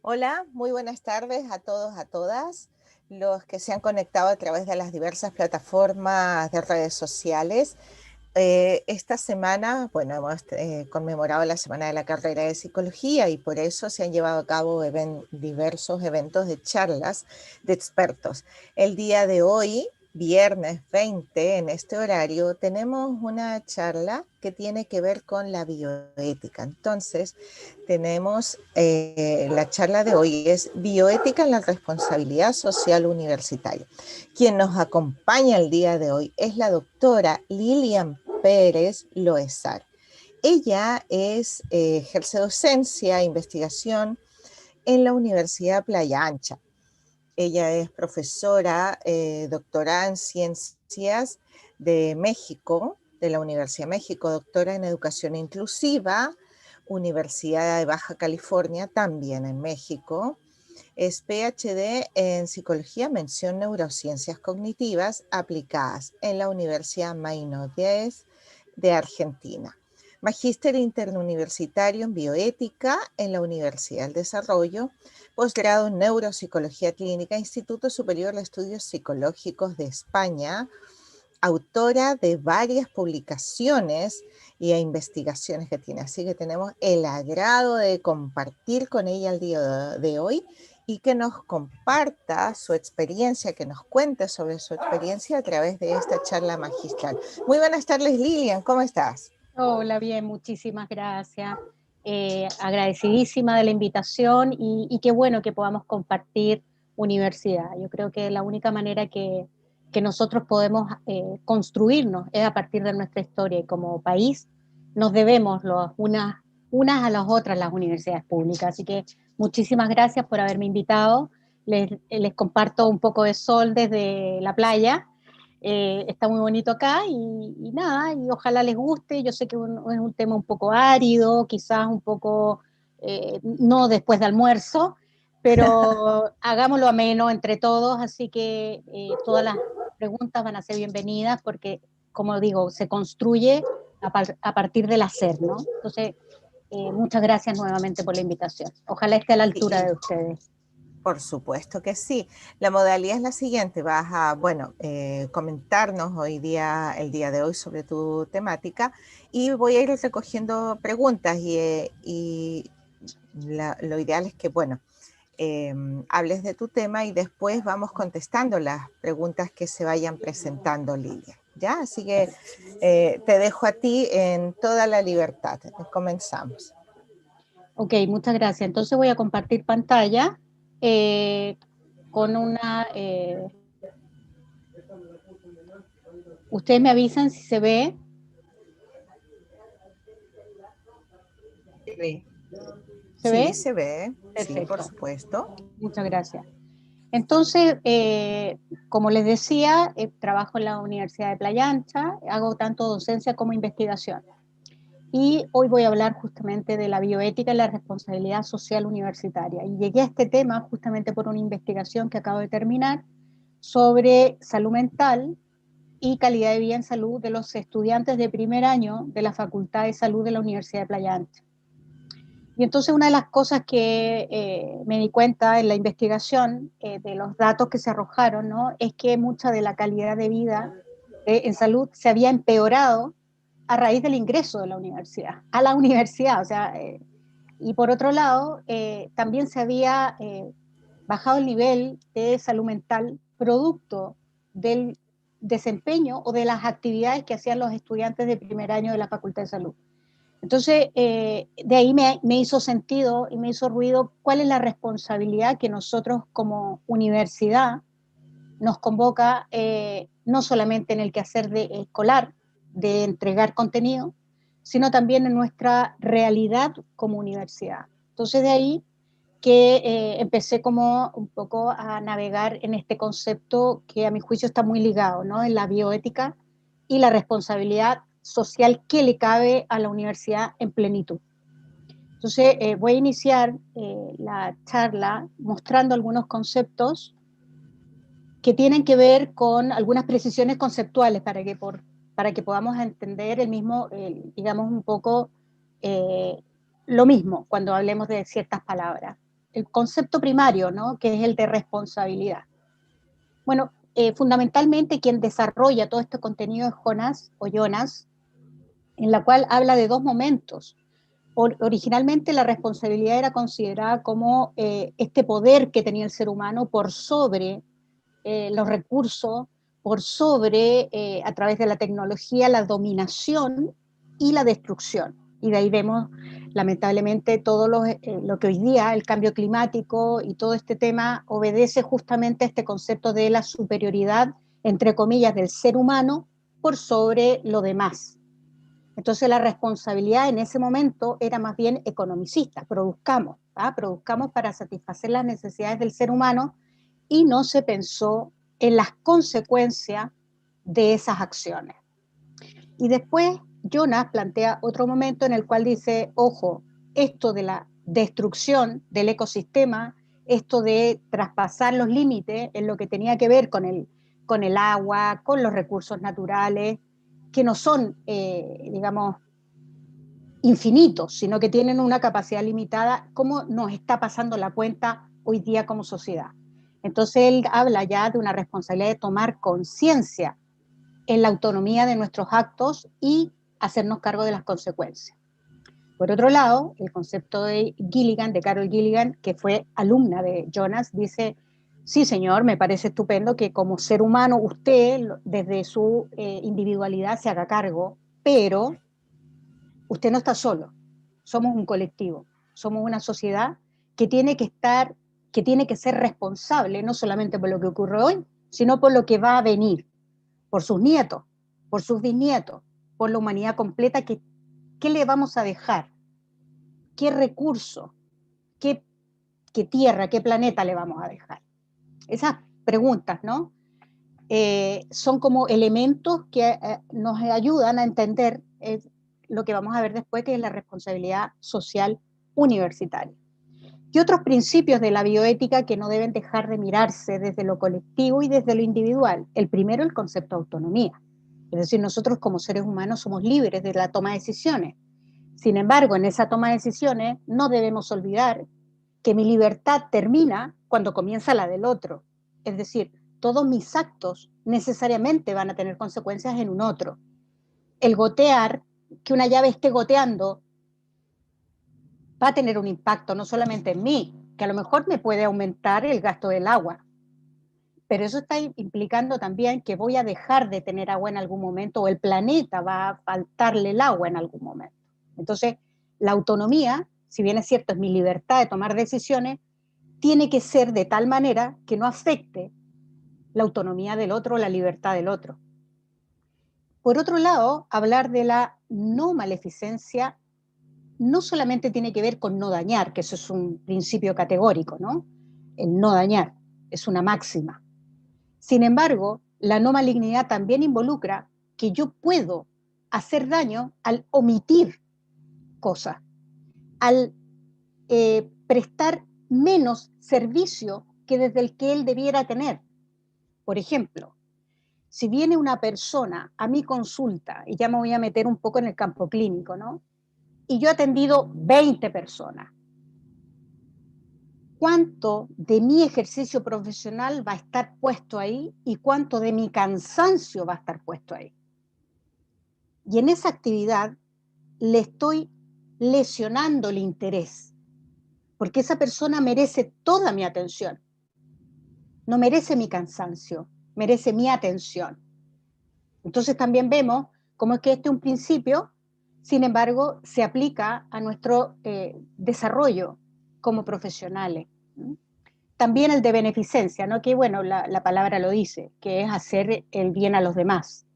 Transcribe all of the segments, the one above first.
Hola, muy buenas tardes a todos, a todas, los que se han conectado a través de las diversas plataformas de redes sociales. Esta semana, bueno, hemos conmemorado la Semana de la Carrera de Psicología y por eso se han llevado a cabo diversos eventos de charlas de expertos. El día de hoy, viernes 20, en este horario, tenemos una charla que tiene que ver con la bioética. Entonces, tenemos la charla de hoy es Bioética en la responsabilidad social universitaria. Quien nos acompaña el día de hoy es la doctora Lilian Pérez Loezar. Ella ejerce docencia e investigación en la Universidad Playa Ancha. Ella es profesora doctorada en Ciencias de México, de la Universidad de México, doctora en Educación Inclusiva, Universidad de Baja California, también en México. Es PhD en Psicología, mención Neurociencias Cognitivas aplicadas en la Universidad Maynard de Argentina. Magíster interuniversitario en Bioética en la Universidad del Desarrollo, posgrado en Neuropsicología Clínica, Instituto Superior de Estudios Psicológicos de España, autora de varias publicaciones y investigaciones que tiene. Así que tenemos el agrado de compartir con ella el día de hoy y que nos comparta su experiencia, que nos cuente sobre su experiencia a través de esta charla magistral. Muy buenas tardes, Lilian, ¿cómo estás? Hola, bien, muchísimas gracias. Agradecidísima de la invitación y qué bueno que podamos compartir universidad. Yo creo que la única manera que nosotros podemos construirnos es a partir de nuestra historia y como país nos debemos unas a las otras las universidades públicas. Así que muchísimas gracias por haberme invitado. Les comparto un poco de sol desde la playa. Está muy bonito acá y nada, y ojalá les guste. Yo sé que es un tema un poco árido, quizás un poco no después de almuerzo, pero hagámoslo ameno entre todos, así que todas las preguntas van a ser bienvenidas porque, como digo, se construye a partir del hacer, ¿no? Entonces, muchas gracias nuevamente por la invitación. Ojalá esté a la altura de Y ustedes. por supuesto que sí. La modalidad es la siguiente. Vas a, bueno, comentarnos hoy día, el día de hoy sobre tu temática y voy a ir recogiendo preguntas y lo ideal es que, bueno, hables de tu tema y después vamos contestando las preguntas que se vayan presentando, Lidia. ¿Ya? Así que te dejo a ti en toda la libertad. Comenzamos. Ok, muchas gracias. Entonces voy a compartir pantalla eh, con una... ustedes me avisan si se ve. Sí, ¿Se sí, ve? se ve. Sí, por Perfecto. supuesto. Muchas gracias. Entonces, como les decía, trabajo en la Universidad de Playa Ancha, hago tanto docencia como investigación. Y hoy voy a hablar justamente de la bioética y la responsabilidad social universitaria. Y llegué a este tema justamente por una investigación que acabo de terminar sobre salud mental y calidad de vida en salud de los estudiantes de primer año de la Facultad de Salud de la Universidad de Playa Ancha. Y entonces una de las cosas que me di cuenta en la investigación de los datos que se arrojaron, ¿no? Es que mucha de la calidad de vida en salud se había empeorado a raíz del ingreso de la universidad, a la universidad, o sea, y por otro lado, también se había bajado el nivel de salud mental producto del desempeño o de las actividades que hacían los estudiantes de primer año de la Facultad de Salud. Entonces, de ahí me hizo sentido y me hizo ruido cuál es la responsabilidad que nosotros como universidad nos convoca, no solamente en el quehacer escolar, de entregar contenido, sino también en nuestra realidad como universidad. Entonces, de ahí que empecé como un poco a navegar en este concepto que a mi juicio está muy ligado, ¿no? En la bioética y la responsabilidad social que le cabe a la universidad en plenitud. Entonces, voy a iniciar la charla mostrando algunos conceptos que tienen que ver con algunas precisiones conceptuales para que podamos entender digamos, un poco eh, lo mismo cuando hablemos de ciertas palabras. el concepto primario, ¿no? Que es el de responsabilidad. Bueno, fundamentalmente quien desarrolla todo este contenido es Jonas, en la cual habla de dos momentos. Originalmente la responsabilidad era considerada como este poder que tenía el ser humano por sobre los recursos, por sobre, a través de la tecnología, la dominación y la destrucción. Y de ahí vemos, lamentablemente, todo lo que hoy día, el cambio climático y todo este tema, obedece justamente a este concepto de la superioridad, entre comillas, del ser humano por sobre lo demás. Entonces la responsabilidad en ese momento era más bien economicista, produzcamos, produzcamos para satisfacer las necesidades del ser humano, y no se pensó en las consecuencias de esas acciones. Y después Jonas plantea otro momento en el cual dice, ojo, esto de la destrucción del ecosistema, esto de traspasar los límites en lo que tenía que ver con el agua, con los recursos naturales, que no son, digamos, infinitos, sino que tienen una capacidad limitada, cómo nos está pasando la cuenta hoy día como sociedad. Entonces él habla ya de una responsabilidad de tomar conciencia en la autonomía de nuestros actos y hacernos cargo de las consecuencias. Por otro lado, el concepto de Gilligan, de Carol Gilligan, que fue alumna de Jonas, dice, sí señor, me parece estupendo que como ser humano usted, desde su individualidad, se haga cargo, pero usted no está solo, somos un colectivo, somos una sociedad que tiene que ser responsable, no solamente por lo que ocurre hoy, sino por lo que va a venir, por sus nietos, por sus bisnietos, por la humanidad completa, ¿qué le vamos a dejar? ¿Qué recurso? ¿Qué tierra, qué planeta le vamos a dejar? Esas preguntas, ¿no? Son como elementos que nos ayudan a entender lo que vamos a ver después, que es la responsabilidad social universitaria. Y otros principios de la bioética que no deben dejar de mirarse desde lo colectivo y desde lo individual. El primero, el concepto de autonomía. Es decir, nosotros como seres humanos somos libres de la toma de decisiones. Sin embargo, en esa toma de decisiones no debemos olvidar que mi libertad termina cuando comienza la del otro. Es decir, todos mis actos necesariamente van a tener consecuencias en un otro. El gotear, que una llave esté goteando, va a tener un impacto no solamente en mí, que a lo mejor me puede aumentar el gasto del agua, pero eso está implicando también que voy a dejar de tener agua en algún momento, o el planeta va a faltarle el agua en algún momento. Entonces, la autonomía, si bien es cierto, es mi libertad de tomar decisiones, tiene que ser de tal manera que no afecte la autonomía del otro, la libertad del otro. Por otro lado, hablar de la no maleficencia no solamente tiene que ver con no dañar, que eso es un principio categórico, ¿no? El no dañar es una máxima. Sin embargo, la no malignidad también involucra que yo puedo hacer daño al omitir cosas, al prestar menos servicio que desde el que él debiera tener. Por ejemplo, si viene una persona a mi consulta, y ya me voy a meter un poco en el campo clínico, ¿no? Y yo he atendido 20 personas, ¿cuánto de mi ejercicio profesional va a estar puesto ahí y cuánto de mi cansancio va a estar puesto ahí? Y en esa actividad le estoy lesionando el interés, porque esa persona merece toda mi atención, no merece mi cansancio, merece mi atención. Entonces también vemos cómo es que este es un principio, sin embargo, se aplica a nuestro desarrollo como profesionales. También el de beneficencia, ¿no? Que bueno, la palabra lo dice, que es hacer el bien a los demás.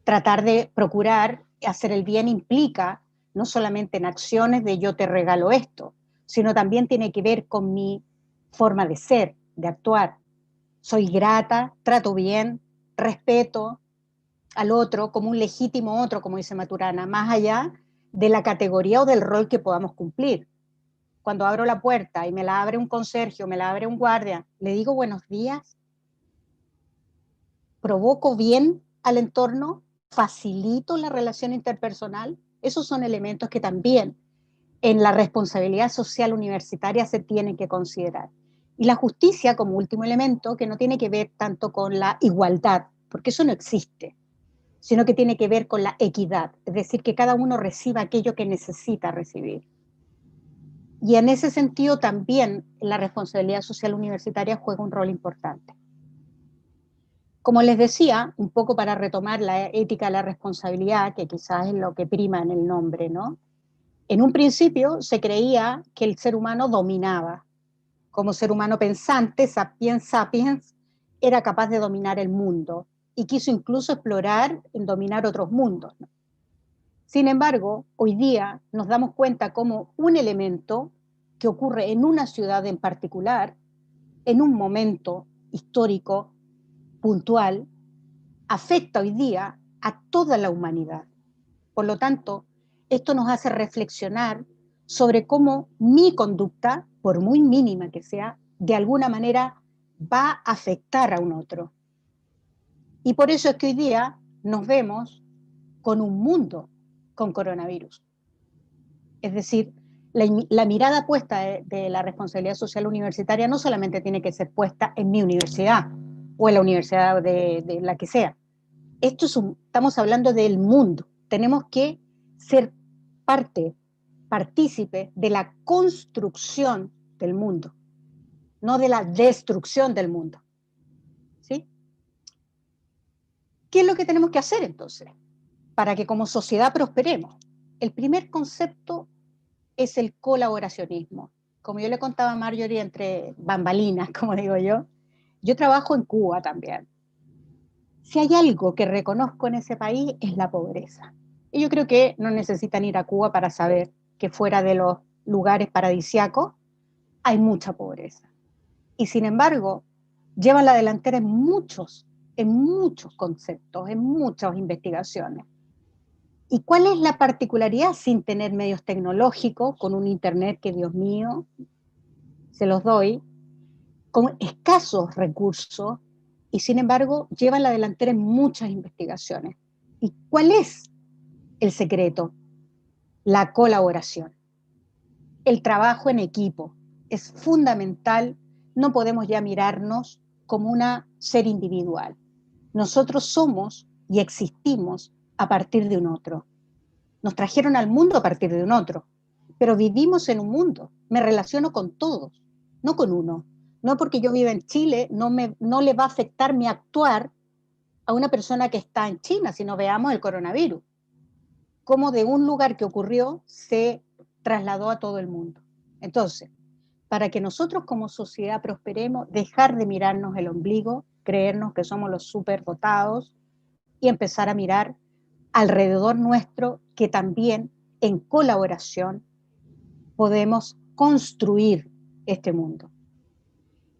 Tratar de procurar hacer el bien implica no solamente en acciones de yo te regalo esto, sino también tiene que ver con mi forma de ser, de actuar. Soy grata, trato bien, respeto al otro como un legítimo otro, como dice Maturana, más allá de la categoría o del rol que podamos cumplir. Cuando abro la puerta y me la abre un conserje o me la abre un guardia, le digo buenos días, provoco bien al entorno, facilito la relación interpersonal. Esos son elementos que también en la responsabilidad social universitaria se tiene que considerar. Y la justicia como último elemento, que no tiene que ver tanto con la igualdad, porque eso no existe, sino que tiene que ver con la equidad, es decir, que cada uno reciba aquello que necesita recibir. Y en ese sentido también la responsabilidad social universitaria juega un rol importante. Como les decía, un poco para retomar la ética de la responsabilidad, que quizás es lo que prima en el nombre, ¿no? En un principio se creía que el ser humano dominaba. Como ser humano pensante, sapiens sapiens, era capaz de dominar el mundo y quiso incluso explorar en dominar otros mundos, ¿no? Sin embargo, hoy día nos damos cuenta como un elemento que ocurre en una ciudad en particular, en un momento histórico, puntual, afecta hoy día a toda la humanidad. Por lo tanto, esto nos hace reflexionar sobre cómo mi conducta, por muy mínima que sea, de alguna manera va a afectar a un otro. Y por eso es que hoy día nos vemos con un mundo con coronavirus. Es decir, la mirada puesta de la responsabilidad social universitaria no solamente tiene que ser puesta en mi universidad o en la universidad de la que sea. Estamos hablando del mundo. Tenemos que ser partícipe de la construcción del mundo, no de la destrucción del mundo. ¿Sí? ¿Qué es lo que tenemos que hacer entonces para que como sociedad prosperemos? El primer concepto es el colaboracionismo. Como yo le contaba a Marjorie entre bambalinas, como digo yo trabajo en Cuba también. Si hay algo que reconozco en ese país es la pobreza. Y yo creo que no necesitan ir a Cuba para saber que fuera de los lugares paradisíacos hay mucha pobreza. Y sin embargo, llevan la delantera en muchos conceptos, en muchas investigaciones. ¿Y cuál es la particularidad sin tener medios tecnológicos, con un internet que, Dios mío, se los doy, con escasos recursos, y sin embargo llevan la delantera en muchas investigaciones? ¿Y cuál es el secreto? La colaboración, el trabajo en equipo. Es fundamental, no podemos ya mirarnos como una ser individual. Nosotros somos y existimos a partir de un otro. Nos trajeron al mundo a partir de un otro, pero vivimos en un mundo. Me relaciono con todos, no con uno. No porque yo viva en Chile, no le va a afectar mi actuar a una persona que está en China, si no veamos el coronavirus. Cómo de un lugar que ocurrió se trasladó a todo el mundo. Entonces, para que nosotros como sociedad prosperemos, dejar de mirarnos el ombligo, creernos que somos los superdotados y empezar a mirar alrededor nuestro, que también en colaboración podemos construir este mundo.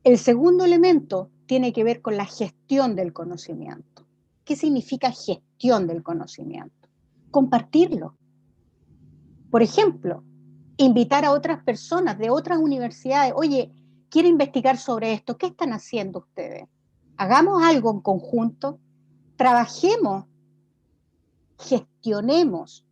El segundo elemento tiene que ver con la gestión del conocimiento. ¿Qué significa gestión del conocimiento? Compartirlo. Por ejemplo, invitar a otras personas de otras universidades. Oye, quiero investigar sobre esto. ¿Qué están haciendo ustedes? Hagamos algo en conjunto. Trabajemos, gestionemos.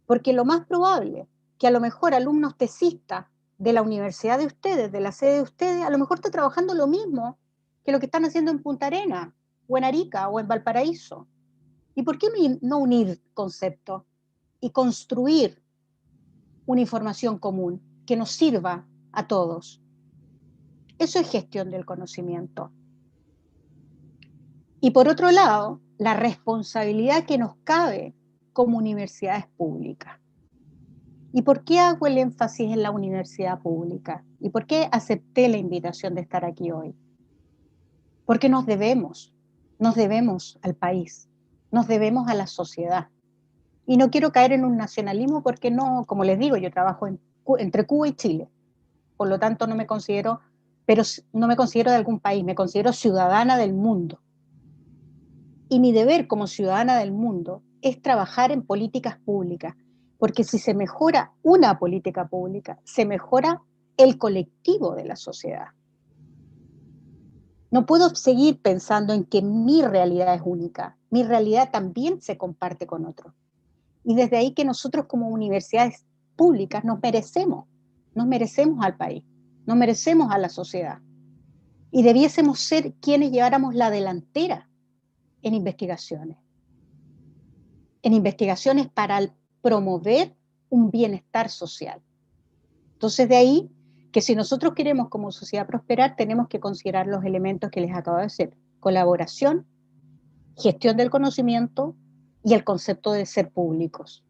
Porque lo más probable que a lo mejor alumnos tesistas de la universidad de ustedes, de la sede de ustedes, a lo mejor está trabajando lo mismo que lo que están haciendo en Punta Arenas, o en Arica, o en Valparaíso. ¿Y por qué no unir conceptos y construir una información común que nos sirva a todos? Eso es gestión del conocimiento. Y por otro lado, la responsabilidad que nos cabe como universidades públicas. ¿Y por qué hago el énfasis en la universidad pública? ¿Y por qué acepté la invitación de estar aquí hoy? Porque nos debemos al país, nos debemos a la sociedad. Y no quiero caer en un nacionalismo porque no, como les digo, yo trabajo entre Cuba y Chile. Por lo tanto, no me considero de algún país, me considero ciudadana del mundo. Y mi deber como ciudadana del mundo es trabajar en políticas públicas, porque si se mejora una política pública, se mejora el colectivo de la sociedad. No puedo seguir pensando en que mi realidad es única, mi realidad también se comparte con otros. Y desde ahí que nosotros como universidades públicas nos merecemos al país, nos merecemos a la sociedad. Y debiésemos ser quienes lleváramos la delantera en investigaciones para promover un bienestar social. Entonces, de ahí que si nosotros queremos como sociedad prosperar, tenemos que considerar los elementos que les acabo de decir: colaboración, gestión del conocimiento y el concepto de ser públicos.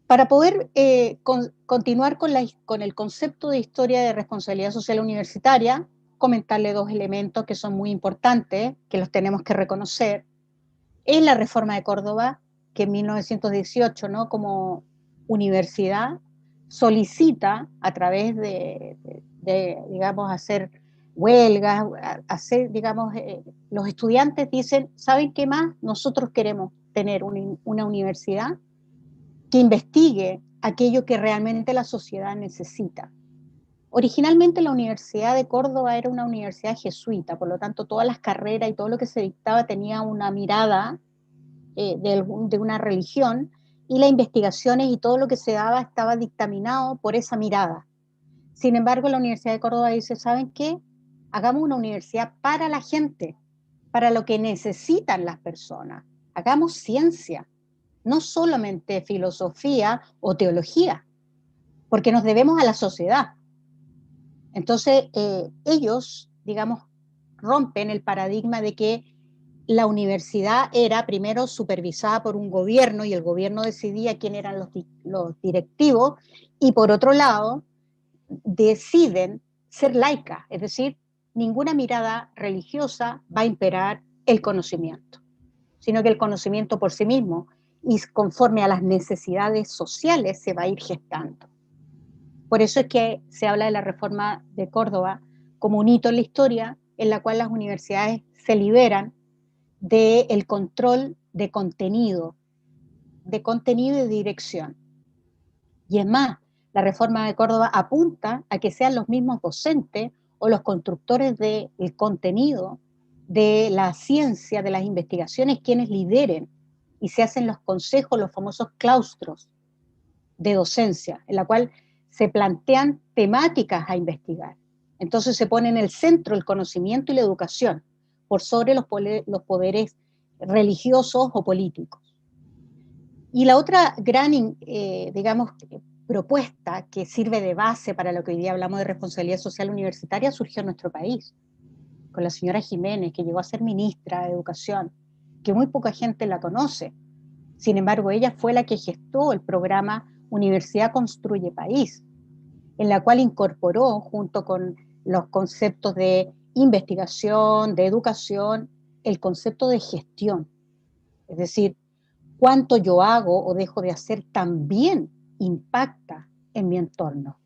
Para poder continuar con el concepto de historia de responsabilidad social universitaria, comentarle dos elementos que son muy importantes, que los tenemos que reconocer. Es la reforma de Córdoba, que en 1918, ¿no?, como universidad, solicita a través digamos, hacer huelgas, digamos, los estudiantes dicen: ¿saben qué más? Nosotros queremos tener una universidad que investigue aquello que realmente la sociedad necesita. Originalmente la Universidad de Córdoba era una universidad jesuita, por lo tanto todas las carreras y todo lo que se dictaba tenía una mirada de una religión, y las investigaciones y todo lo que se daba estaba dictaminado por esa mirada. Sin embargo, la Universidad de Córdoba dice: ¿saben qué? Hagamos una universidad para la gente, para lo que necesitan las personas. Hagamos ciencia, no solamente filosofía o teología, porque nos debemos a la sociedad. Entonces, ellos, digamos, rompen el paradigma de que la universidad era primero supervisada por un gobierno y el gobierno decidía quién eran los directivos, y por otro lado, deciden ser laicas, es decir, ninguna mirada religiosa va a imperar el conocimiento, sino que el conocimiento por sí mismo y conforme a las necesidades sociales se va a ir gestando. Por eso es que se habla de la reforma de Córdoba como un hito en la historia en la cual las universidades se liberan del control de contenido y de dirección. Y es más, la reforma de Córdoba apunta a que sean los mismos docentes o los constructores del contenido de la ciencia, de las investigaciones, quienes lideren, y se hacen los consejos, los famosos claustros de docencia, en la cual se plantean temáticas a investigar. Entonces se pone en el centro el conocimiento y la educación, por sobre los poderes religiosos o políticos. Y la otra gran, digamos, propuesta que sirve de base para lo que hoy día hablamos de responsabilidad social universitaria surgió en nuestro país, con la señora Jiménez, que llegó a ser ministra de Educación, que muy poca gente la conoce. Sin embargo, ella fue la que gestó el programa Universidad Construye País, en la cual incorporó, junto con los conceptos de investigación, de educación, el concepto de gestión. Es decir, cuánto yo hago o dejo de hacer también impacta en mi entorno.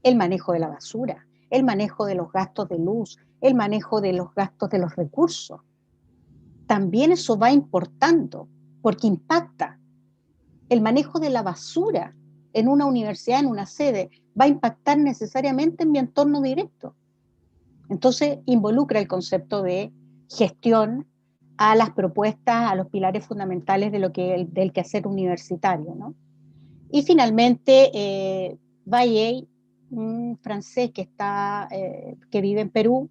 El manejo de la basura, el manejo de los gastos de luz, el manejo de los gastos de los recursos. También eso va importando porque impacta. El manejo de la basura en una universidad, en una sede, va a impactar necesariamente en mi entorno directo. Entonces involucra el concepto de gestión a las propuestas, a los pilares fundamentales del quehacer universitario, ¿no? Y finalmente, Valley, un francés que vive en Perú,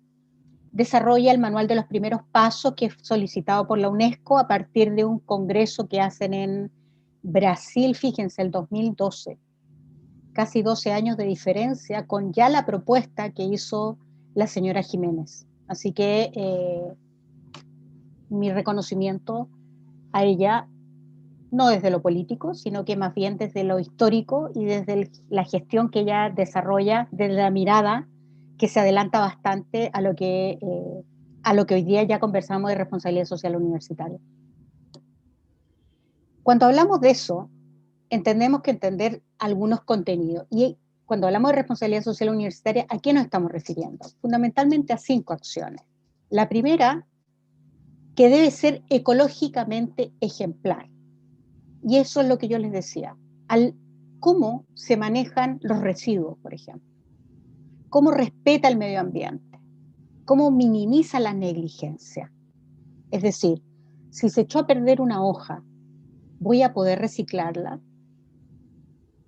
desarrolla el manual de los primeros pasos, que es solicitado por la UNESCO a partir de un congreso que hacen en Brasil, fíjense, el 2012. Casi 12 años de diferencia con ya la propuesta que hizo la señora Jiménez. Así que mi reconocimiento a ella, no desde lo político, sino que más bien desde lo histórico y desde la gestión que ella desarrolla, desde la mirada que se adelanta bastante a lo que hoy día ya conversamos de responsabilidad social universitaria. Cuando hablamos de eso, entendemos que entender algunos contenidos. Y cuando hablamos de responsabilidad social universitaria, ¿a qué nos estamos refiriendo? Fundamentalmente a 5 acciones. La primera, que debe ser ecológicamente ejemplar. Y eso es lo que yo les decía. Cómo se manejan los residuos, por ejemplo. Cómo respeta el medio ambiente. Cómo minimiza la negligencia. Es decir, si se echó a perder una hoja, ¿voy a poder reciclarla?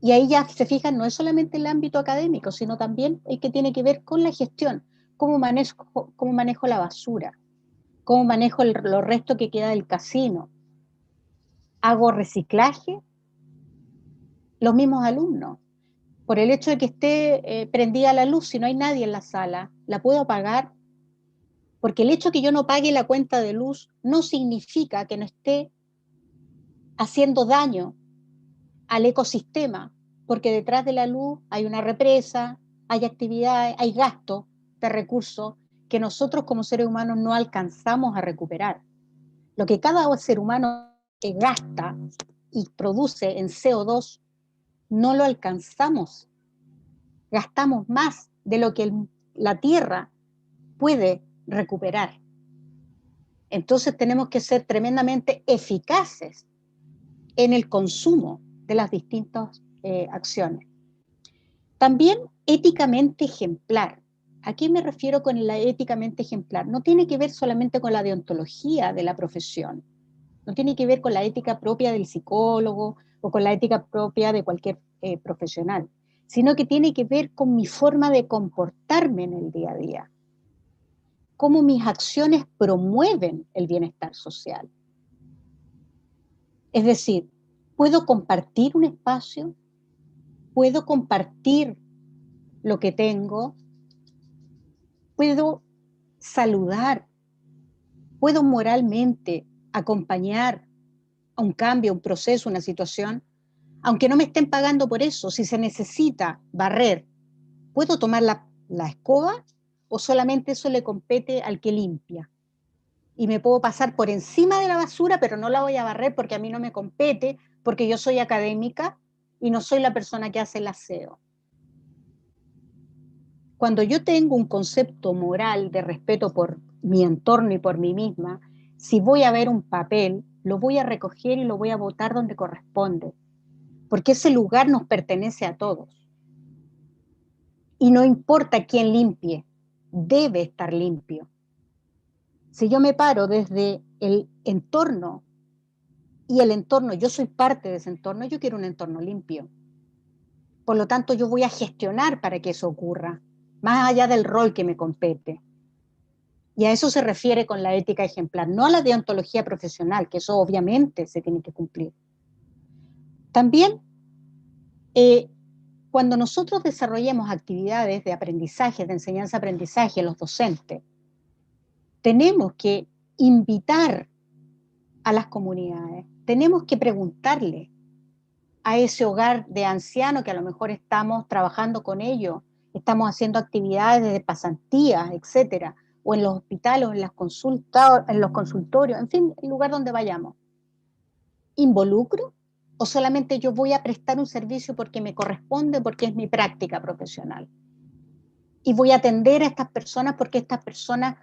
Y ahí ya se fijan, no es solamente el ámbito académico, sino también el que tiene que ver con la gestión, cómo manejo la basura, cómo manejo los restos que queda del casino, hago reciclaje, los mismos alumnos. Por el hecho de que esté prendida la luz, si no hay nadie en la sala, la puedo apagar, porque el hecho de que yo no pague la cuenta de luz no significa que no esté haciendo daño al ecosistema, porque detrás de la luz hay una represa, hay actividades, hay gasto de recursos que nosotros como seres humanos no alcanzamos a recuperar. Lo que cada ser humano gasta y produce en CO2 no lo alcanzamos. Gastamos más de lo que la Tierra puede recuperar. Entonces tenemos que ser tremendamente eficaces en el consumo de las distintas acciones. También éticamente ejemplar. ¿A qué me refiero con la éticamente ejemplar? No tiene que ver solamente con la deontología de la profesión, no tiene que ver con la ética propia del psicólogo o con la ética propia de cualquier profesional, sino que tiene que ver con mi forma de comportarme en el día a día, cómo mis acciones promueven el bienestar social. Es decir, puedo compartir un espacio, puedo compartir lo que tengo, puedo saludar, puedo moralmente acompañar a un cambio, un proceso, una situación, aunque no me estén pagando por eso. Si se necesita barrer, ¿puedo tomar la escoba o solamente eso le compete al que limpia? Y me puedo pasar por encima de la basura, pero no la voy a barrer porque a mí no me compete, porque yo soy académica y no soy la persona que hace el aseo. Cuando yo tengo un concepto moral de respeto por mi entorno y por mí misma, si voy a ver un papel, lo voy a recoger y lo voy a botar donde corresponde, porque ese lugar nos pertenece a todos. Y no importa quién limpie, debe estar limpio. Si yo me paro desde el entorno y el entorno, yo soy parte de ese entorno, yo quiero un entorno limpio. Por lo tanto, yo voy a gestionar para que eso ocurra, más allá del rol que me compete. Y a eso se refiere con la ética ejemplar, no a la deontología profesional, que eso obviamente se tiene que cumplir. También, cuando nosotros desarrollemos actividades de aprendizaje, de enseñanza-aprendizaje, los docentes, tenemos que invitar a las comunidades, tenemos que preguntarle a ese hogar de ancianos que a lo mejor estamos trabajando con ellos, estamos haciendo actividades de pasantías, etcétera, o en los hospitales, o en las consultas, en los consultorios, en fin, el lugar donde vayamos. ¿Involucro? ¿O solamente yo voy a prestar un servicio porque me corresponde, porque es mi práctica profesional? Y voy a atender a estas personas porque estas personas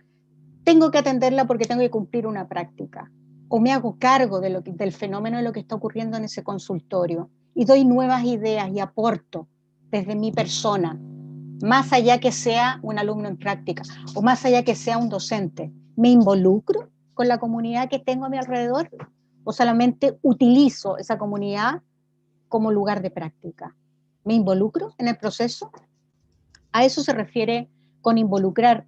tengo que atenderla porque tengo que cumplir una práctica. O me hago cargo del fenómeno de lo que está ocurriendo en ese consultorio y doy nuevas ideas y aporto desde mi persona, más allá que sea un alumno en práctica o más allá que sea un docente. ¿Me involucro con la comunidad que tengo a mi alrededor o solamente utilizo esa comunidad como lugar de práctica? ¿Me involucro en el proceso? A eso se refiere con involucrarlos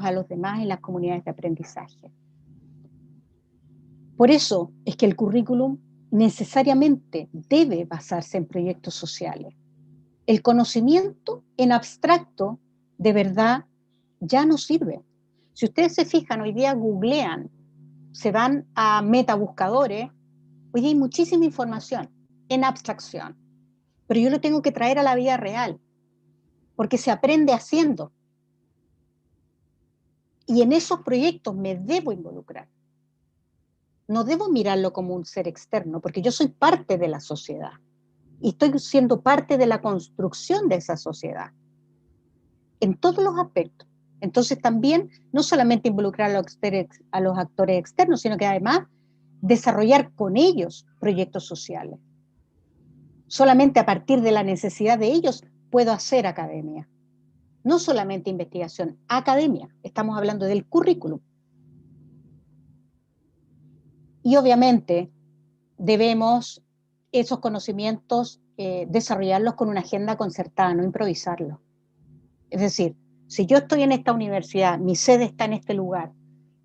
a los demás en las comunidades de aprendizaje. Por eso es que el currículum necesariamente debe basarse en proyectos sociales. El conocimiento en abstracto de verdad ya no sirve. Si ustedes se fijan, hoy día googlean, se van a metabuscadores, hoy día hay muchísima información en abstracción, pero yo lo tengo que traer a la vida real, porque se aprende haciendo. Y en esos proyectos me debo involucrar. No debo mirarlo como un ser externo, porque yo soy parte de la sociedad y estoy siendo parte de la construcción de esa sociedad en todos los aspectos. Entonces también no solamente involucrar a los actores externos, sino que además desarrollar con ellos proyectos sociales. Solamente a partir de la necesidad de ellos puedo hacer academia. No solamente investigación, academia. Estamos hablando del currículum. Y obviamente debemos esos conocimientos, desarrollarlos con una agenda concertada, no improvisarlos. Es decir, si yo estoy en esta universidad, mi sede está en este lugar,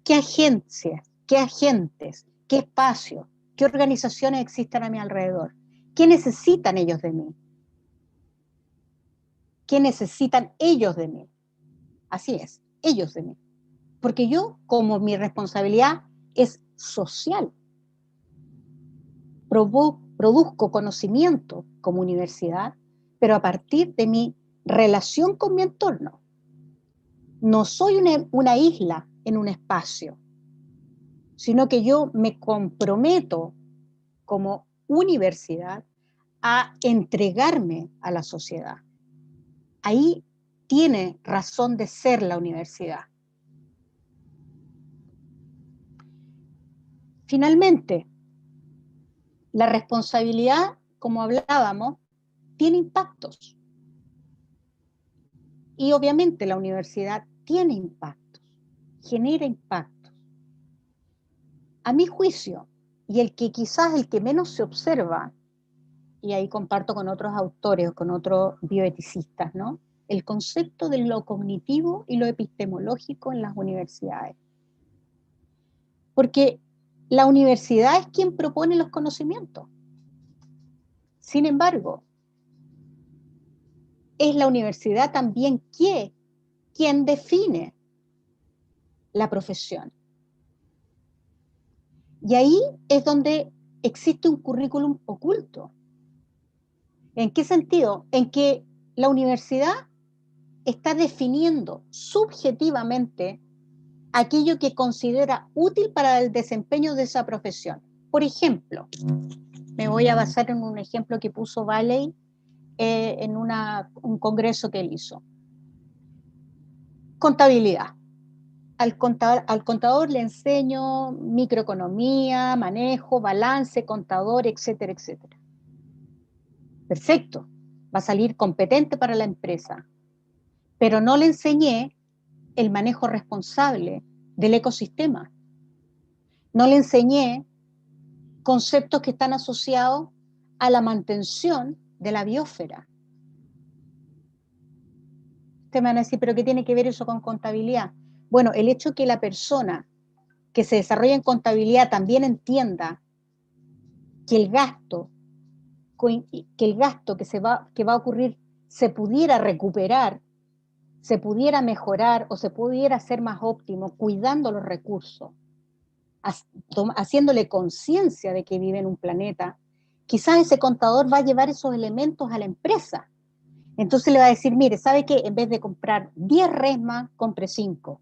¿qué agencias, qué agentes, qué espacios, qué organizaciones existen a mi alrededor? ¿Qué necesitan ellos de mí? ¿Qué necesitan ellos de mí? Así es, ellos de mí. Porque yo, como mi responsabilidad es social, produzco conocimiento como universidad, pero a partir de mi relación con mi entorno. No soy una isla en un espacio, sino que yo me comprometo como universidad a entregarme a la sociedad. Ahí tiene razón de ser la universidad. Finalmente, la responsabilidad, como hablábamos, tiene impactos. Y obviamente la universidad tiene impactos, genera impactos. A mi juicio, y el que quizás el que menos se observa, y ahí comparto con otros autores, con otros bioeticistas, ¿no? El concepto de lo cognitivo y lo epistemológico en las universidades. Porque la universidad es quien propone los conocimientos. Sin embargo, es la universidad también quien define la profesión. Y ahí es donde existe un currículum oculto. ¿En qué sentido? En que la universidad está definiendo subjetivamente aquello que considera útil para el desempeño de esa profesión. Por ejemplo, me voy a basar en un ejemplo que puso Valley en un congreso que él hizo. Contabilidad. Al contador le enseño microeconomía, manejo, balance, contador, etcétera, etcétera. Perfecto, va a salir competente para la empresa, pero no le enseñé el manejo responsable del ecosistema. No le enseñé conceptos que están asociados a la mantención de la biosfera. Ustedes me van a decir, ¿pero qué tiene que ver eso con contabilidad? Bueno, el hecho que la persona que se desarrolla en contabilidad también entienda que el gasto que va a ocurrir se pudiera recuperar, se pudiera mejorar o se pudiera hacer más óptimo cuidando los recursos, haciéndole conciencia de que vive en un planeta, quizás ese contador va a llevar esos elementos a la empresa. Entonces le va a decir, mire, ¿sabe qué? En vez de comprar 10 resmas, compre 5.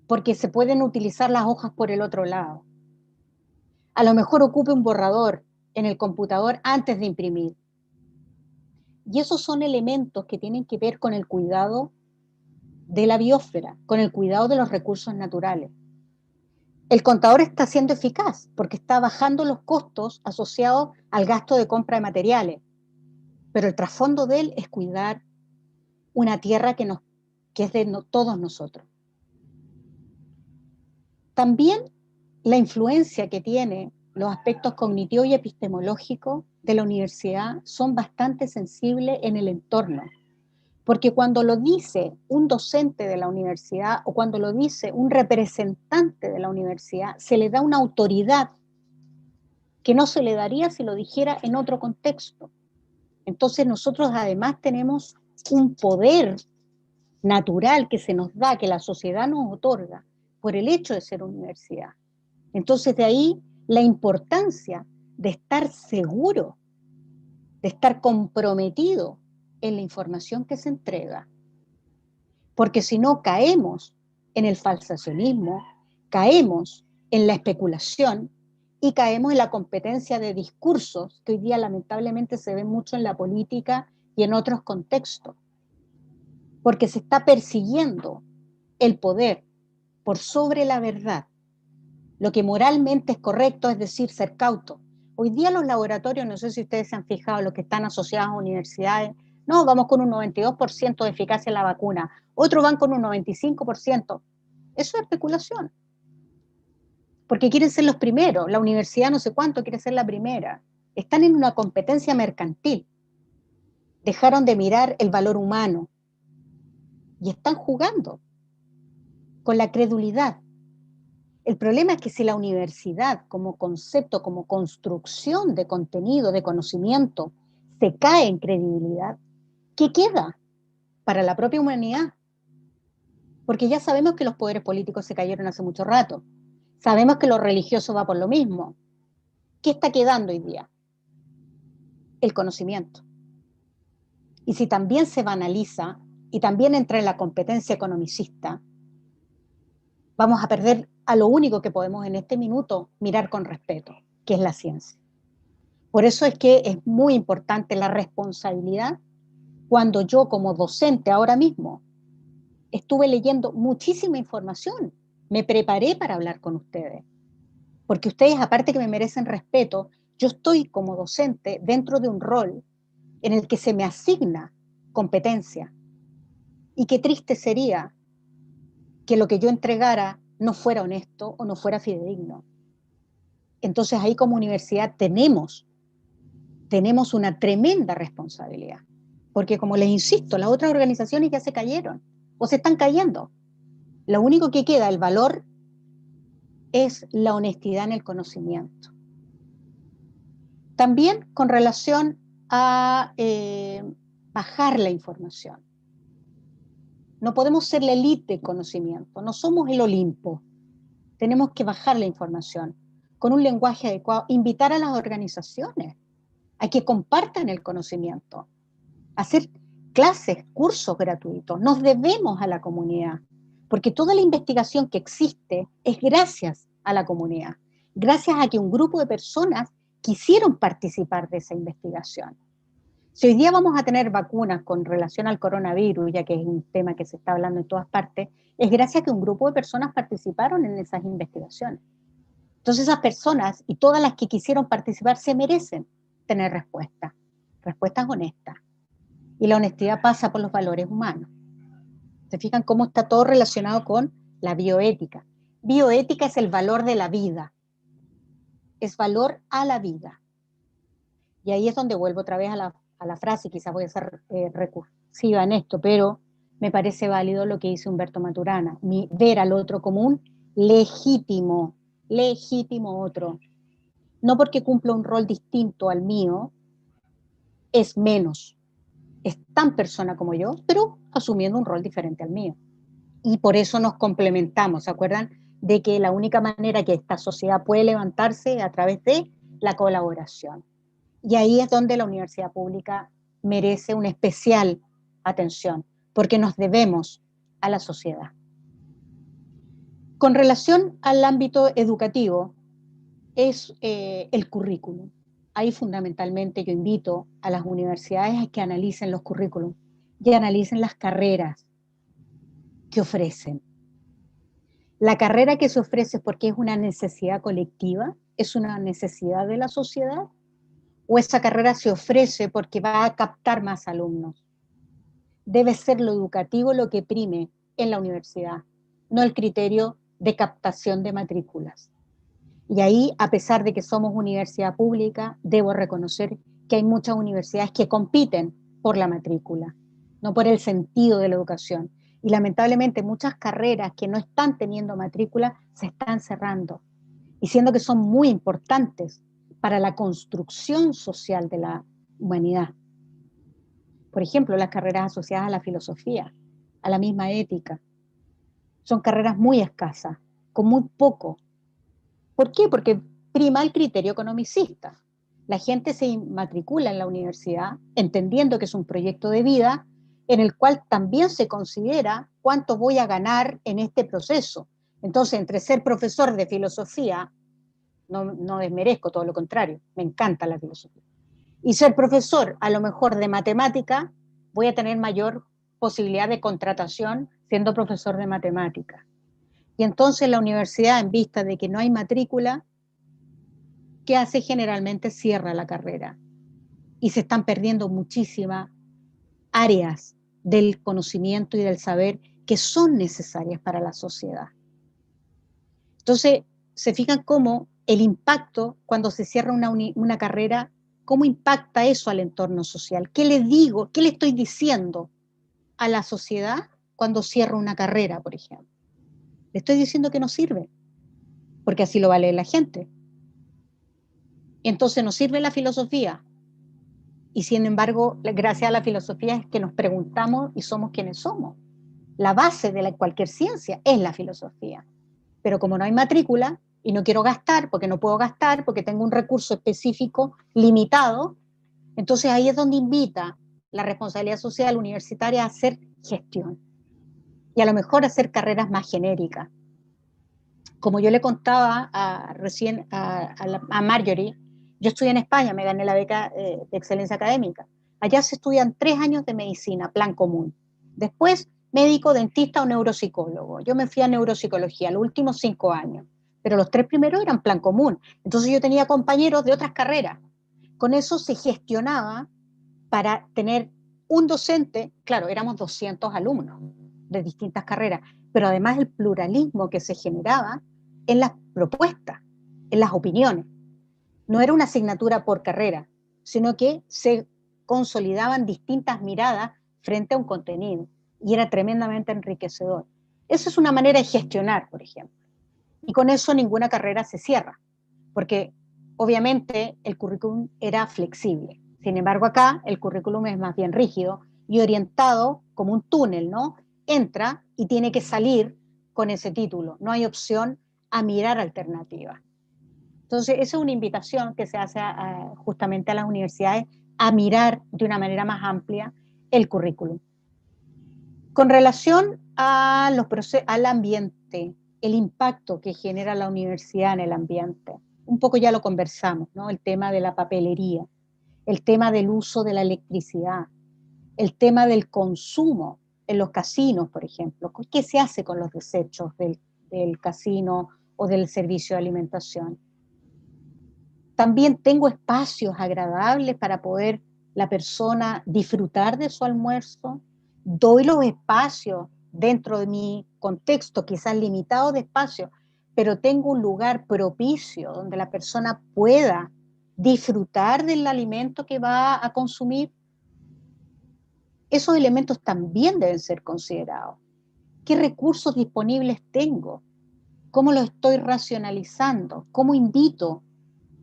Porque se pueden utilizar las hojas por el otro lado. A lo mejor ocupe un borrador en el computador antes de imprimir. Y esos son elementos que tienen que ver con el cuidado de la biosfera, con el cuidado de los recursos naturales. El contador está siendo eficaz porque está bajando los costos asociados al gasto de compra de materiales, pero el trasfondo de él es cuidar una tierra que es de todos nosotros. También la influencia que tiene los aspectos cognitivos y epistemológicos de la universidad son bastante sensibles en el entorno, porque cuando lo dice un docente de la universidad o cuando lo dice un representante de la universidad, se le da una autoridad que no se le daría si lo dijera en otro contexto. Entonces nosotros además tenemos un poder natural que se nos da, que la sociedad nos otorga, por el hecho de ser universidad. Entonces de ahí la importancia de estar seguro, de estar comprometido en la información que se entrega. Porque si no caemos en el falsacionismo, caemos en la especulación y caemos en la competencia de discursos que hoy día lamentablemente se ven mucho en la política y en otros contextos. Porque se está persiguiendo el poder por sobre la verdad. Lo que moralmente es correcto, es decir, ser cauto. Hoy día los laboratorios, no sé si ustedes se han fijado, los que están asociados a universidades, no, vamos con un 92% de eficacia en la vacuna, otros van con un 95%. Eso es especulación. Porque quieren ser los primeros, la universidad no sé cuánto quiere ser la primera. Están en una competencia mercantil. Dejaron de mirar el valor humano y están jugando con la credulidad. El problema es que si la universidad como concepto, como construcción de contenido, de conocimiento, se cae en credibilidad, ¿qué queda para la propia humanidad? Porque ya sabemos que los poderes políticos se cayeron hace mucho rato. Sabemos que lo religioso va por lo mismo. ¿Qué está quedando hoy día? El conocimiento. Y si también se banaliza y también entra en la competencia economicista, vamos a perder a lo único que podemos en este minuto mirar con respeto, que es la ciencia. Por eso es que es muy importante la responsabilidad cuando yo como docente ahora mismo estuve leyendo muchísima información, me preparé para hablar con ustedes, porque ustedes aparte que me merecen respeto, yo estoy como docente dentro de un rol en el que se me asigna competencia. Y qué triste sería que lo que yo entregara no fuera honesto o no fuera fidedigno. Entonces ahí como universidad tenemos una tremenda responsabilidad. Porque como les insisto, las otras organizaciones ya se cayeron o se están cayendo. Lo único que queda, el valor, es la honestidad en el conocimiento. También con relación a bajar la información. No podemos ser la élite de conocimiento, no somos el Olimpo. Tenemos que bajar la información con un lenguaje adecuado, invitar a las organizaciones a que compartan el conocimiento, hacer clases, cursos gratuitos. Nos debemos a la comunidad, porque toda la investigación que existe es gracias a la comunidad, gracias a que un grupo de personas quisieron participar de esa investigación. Si hoy día vamos a tener vacunas con relación al coronavirus, ya que es un tema que se está hablando en todas partes, es gracias a que un grupo de personas participaron en esas investigaciones. Entonces esas personas y todas las que quisieron participar se merecen tener respuestas, respuestas honestas. Y la honestidad pasa por los valores humanos. ¿Se fijan cómo está todo relacionado con la bioética? Bioética es el valor de la vida, es valor a la vida. Y ahí es donde vuelvo otra vez a la frase, quizás voy a ser recursiva en esto, pero me parece válido lo que dice Humberto Maturana, ver al otro como un legítimo, legítimo otro. No porque cumpla un rol distinto al mío, es menos, es tan persona como yo, pero asumiendo un rol diferente al mío. Y por eso nos complementamos, ¿se acuerdan? De que la única manera que esta sociedad puede levantarse es a través de la colaboración. Y ahí es donde la universidad pública merece una especial atención, porque nos debemos a la sociedad. Con relación al ámbito educativo, es el currículum. Ahí fundamentalmente yo invito a las universidades a que analicen los currículums y analicen las carreras que ofrecen. La carrera que se ofrece porque es una necesidad colectiva, es una necesidad de la sociedad, o esa carrera se ofrece porque va a captar más alumnos. Debe ser lo educativo lo que prime en la universidad, no el criterio de captación de matrículas. Y ahí, a pesar de que somos universidad pública, debo reconocer que hay muchas universidades que compiten por la matrícula, no por el sentido de la educación. Y lamentablemente muchas carreras que no están teniendo matrícula se están cerrando, y siendo que son muy importantes para la construcción social de la humanidad. Por ejemplo, las carreras asociadas a la filosofía, a la misma ética, son carreras muy escasas, con muy poco. ¿Por qué? Porque prima el criterio economicista. La gente se matricula en la universidad entendiendo que es un proyecto de vida en el cual también se considera cuánto voy a ganar en este proceso. Entonces, entre ser profesor de filosofía, no desmerezco, todo lo contrario, me encanta la filosofía, y ser profesor a lo mejor de matemática, voy a tener mayor posibilidad de contratación siendo profesor de matemática. Y entonces la universidad, en vista de que no hay matrícula, ¿qué hace? Generalmente cierra la carrera. Y se están perdiendo muchísimas áreas del conocimiento y del saber que son necesarias para la sociedad. Entonces, se fijan cómo el impacto cuando se cierra una carrera ¿Cómo impacta eso al entorno social? ¿Qué le digo? ¿Qué le estoy diciendo a la sociedad cuando cierro una carrera, por ejemplo? Le estoy diciendo que no sirve, porque así lo va a leer la gente. Entonces no sirve la filosofía. Y sin embargo, gracias a la filosofía es que nos preguntamos y somos quienes somos. La base de cualquier ciencia es la filosofía. Pero como no hay matrícula y no quiero gastar, porque no puedo gastar, porque tengo un recurso específico limitado, entonces ahí es donde invita la responsabilidad social universitaria a hacer gestión y a lo mejor hacer carreras más genéricas. Como yo le contaba recién a Marjorie, yo estudié en España, me gané la beca de excelencia académica. Allá se estudian 3 años de medicina, plan común. Después, médico, dentista o neuropsicólogo. Yo me fui a neuropsicología los últimos 5 años, pero los 3 primeros eran plan común. Entonces yo tenía compañeros de otras carreras. Con eso se gestionaba para tener un docente, claro, éramos 200 alumnos de distintas carreras, pero además el pluralismo que se generaba en las propuestas, en las opiniones. No era una asignatura por carrera, sino que se consolidaban distintas miradas frente a un contenido y era tremendamente enriquecedor. Eso es una manera de gestionar, por ejemplo. Y con eso ninguna carrera se cierra, porque obviamente el currículum era flexible. Sin embargo, acá el currículum es más bien rígido y orientado como un túnel, ¿no? Entra y tiene que salir con ese título. No hay opción a mirar alternativas. Entonces, esa es una invitación que se hace justamente a las universidades a mirar de una manera más amplia el currículum. Con relación al ambiente, el impacto que genera la universidad en el ambiente, un poco ya lo conversamos, ¿no? El tema de la papelería, el tema del uso de la electricidad, el tema del consumo en los casinos, por ejemplo. ¿Qué se hace con los desechos del casino o del servicio de alimentación? También tengo espacios agradables para poder la persona disfrutar de su almuerzo. Doy los espacios dentro de mi contexto, quizás limitado de espacio, pero tengo un lugar propicio donde la persona pueda disfrutar del alimento que va a consumir. Esos elementos también deben ser considerados. ¿Qué recursos disponibles tengo? ¿Cómo los estoy racionalizando? ¿Cómo invito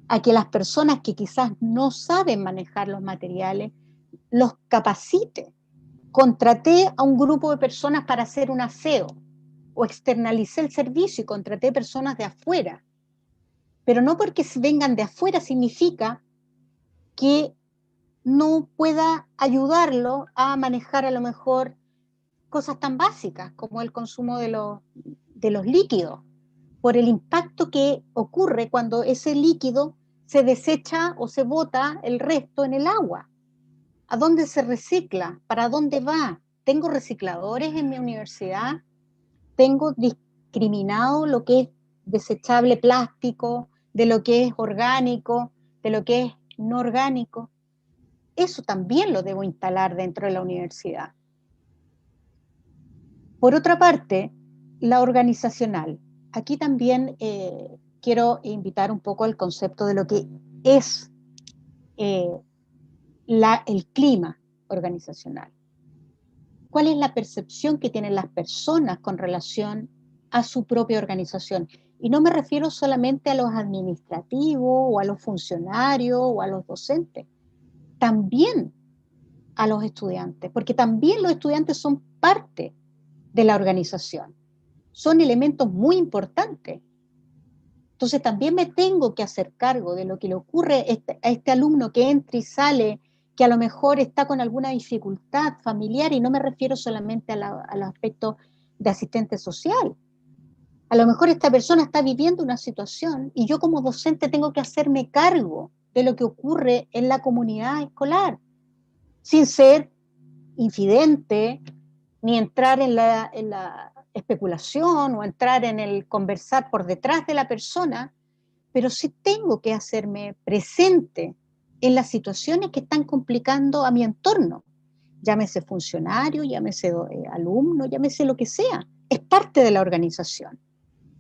a que las personas que quizás no saben manejar los materiales los capacite? Contraté a un grupo de personas para hacer un aseo o externalicé el servicio y contraté personas de afuera. Pero no porque vengan de afuera significa que no pueda ayudarlo a manejar a lo mejor cosas tan básicas como el consumo de los líquidos, por el impacto que ocurre cuando ese líquido se desecha o se bota el resto en el agua. ¿A dónde se recicla? ¿Para dónde va? ¿Tengo recicladores en mi universidad? ¿Tengo discriminado lo que es desechable plástico, de lo que es orgánico, de lo que es no orgánico? Eso también lo debo instalar dentro de la universidad. Por otra parte, la organizacional. Aquí también quiero invitar un poco al concepto de lo que es eh, el clima organizacional. ¿Cuál es la percepción que tienen las personas con relación a su propia organización? Y no me refiero solamente a los administrativos o a los funcionarios o a los docentes, también a los estudiantes, porque también los estudiantes son parte de la organización, son elementos muy importantes. Entonces también me tengo que hacer cargo de lo que le ocurre a este alumno que entra y sale, que a lo mejor está con alguna dificultad familiar, y no me refiero solamente al aspecto de asistente social. A lo mejor esta persona está viviendo una situación y yo como docente tengo que hacerme cargo de lo que ocurre en la comunidad escolar, sin ser infidente, ni entrar en la especulación o entrar en el conversar por detrás de la persona, pero sí tengo que hacerme presente en las situaciones que están complicando a mi entorno. Llámese funcionario, llámese alumno, llámese lo que sea. Es parte de la organización.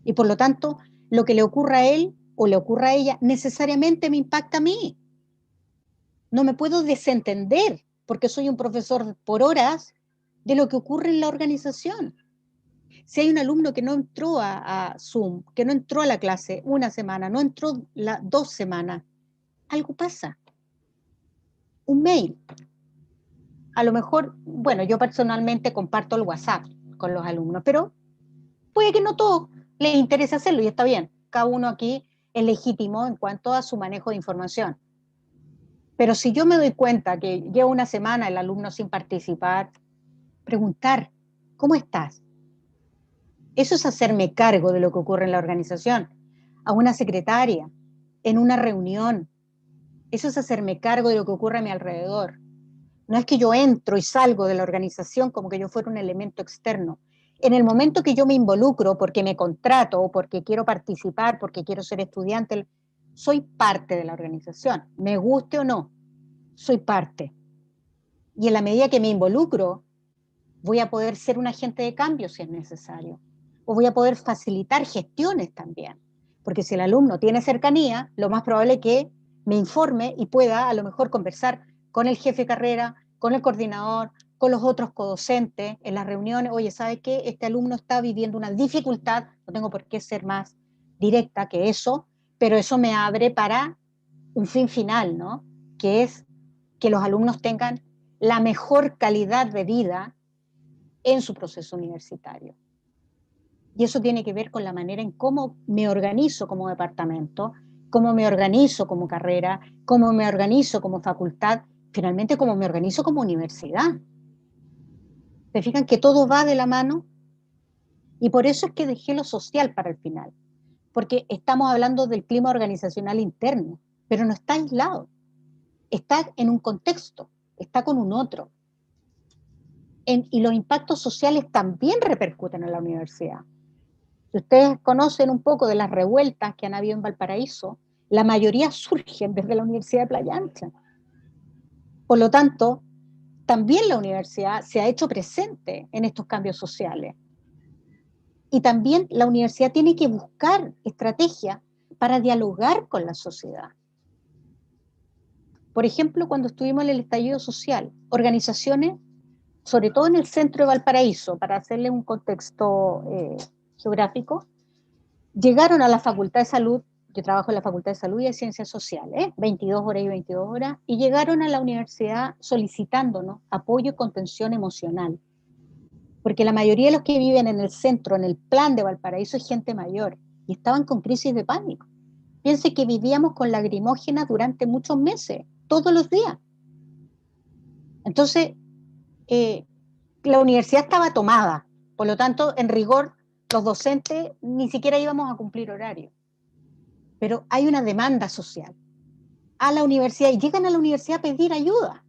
Y por lo tanto, lo que le ocurra a él o le ocurra a ella necesariamente me impacta a mí. No me puedo desentender, porque soy un profesor por horas, de lo que ocurre en la organización. Si hay un alumno que no entró a Zoom, que no entró a la clase una semana, no entró 2 semanas, algo pasa. Un mail. A lo mejor, bueno, yo personalmente comparto el WhatsApp con los alumnos, pero puede que no todos les interese hacerlo y está bien. Cada uno aquí es legítimo en cuanto a su manejo de información. Pero si yo me doy cuenta que llevo una semana el alumno sin participar, preguntar, ¿cómo estás? Eso es hacerme cargo de lo que ocurre en la organización. A una secretaria, en una reunión. Eso es hacerme cargo de lo que ocurre a mi alrededor. No es que yo entro y salgo de la organización como que yo fuera un elemento externo. En el momento que yo me involucro porque me contrato o porque quiero participar, porque quiero ser estudiante, soy parte de la organización. Me guste o no, soy parte. Y en la medida que me involucro, voy a poder ser un agente de cambio si es necesario. O voy a poder facilitar gestiones también. Porque si el alumno tiene cercanía, lo más probable es que me informe y pueda a lo mejor conversar con el jefe de carrera, con el coordinador, con los otros codocentes en las reuniones. Oye, ¿sabe qué? Este alumno está viviendo una dificultad, no tengo por qué ser más directa que eso, pero eso me abre para un fin final, ¿no? Que es que los alumnos tengan la mejor calidad de vida en su proceso universitario. Y eso tiene que ver con la manera en cómo me organizo como departamento, cómo me organizo como carrera, cómo me organizo como facultad, finalmente cómo me organizo como universidad. ¿Se fijan que todo va de la mano? Y por eso es que dejé lo social para el final, porque estamos hablando del clima organizacional interno, pero no está aislado, está en un contexto, está con un otro. Y los impactos sociales también repercuten en la universidad. Si ustedes conocen un poco de las revueltas que han habido en Valparaíso, la mayoría surgen desde la Universidad de Playa Ancha. Por lo tanto, también la universidad se ha hecho presente en estos cambios sociales. Y también la universidad tiene que buscar estrategias para dialogar con la sociedad. Por ejemplo, cuando estuvimos en el estallido social, organizaciones, sobre todo en el centro de Valparaíso, para hacerle un contexto geográfico, llegaron a la Facultad de Salud, yo trabajo en la Facultad de Salud y de Ciencias Sociales, 22 horas y 22 horas, y llegaron a la universidad solicitándonos apoyo y contención emocional. Porque la mayoría de los que viven en el centro, en el plan de Valparaíso, es gente mayor, y estaban con crisis de pánico. Piense que vivíamos con lagrimógenas durante muchos meses, todos los días. Entonces, la universidad estaba tomada, por lo tanto, en rigor, los docentes ni siquiera íbamos a cumplir horario. Pero hay una demanda social a la universidad y llegan a la universidad a pedir ayuda.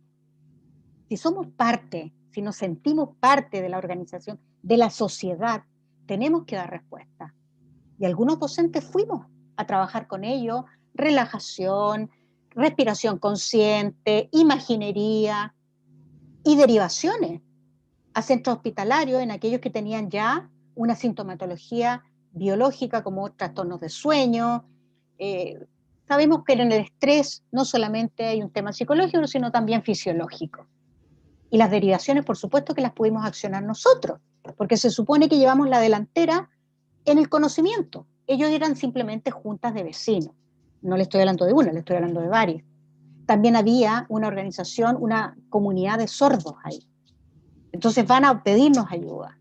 Si somos parte, si nos sentimos parte de la organización, de la sociedad, tenemos que dar respuesta. Y algunos docentes fuimos a trabajar con ellos, relajación, respiración consciente, imaginería y derivaciones a centros hospitalarios en aquellos que tenían ya una sintomatología biológica como trastornos de sueño. Sabemos que en el estrés no solamente hay un tema psicológico, sino también fisiológico. Y las derivaciones, por supuesto, que las pudimos accionar nosotros, porque se supone que llevamos la delantera en el conocimiento. Ellos eran simplemente juntas de vecinos. No le estoy hablando de una, le estoy hablando de varias. También había una organización, una comunidad de sordos ahí. Entonces van a pedirnos ayuda.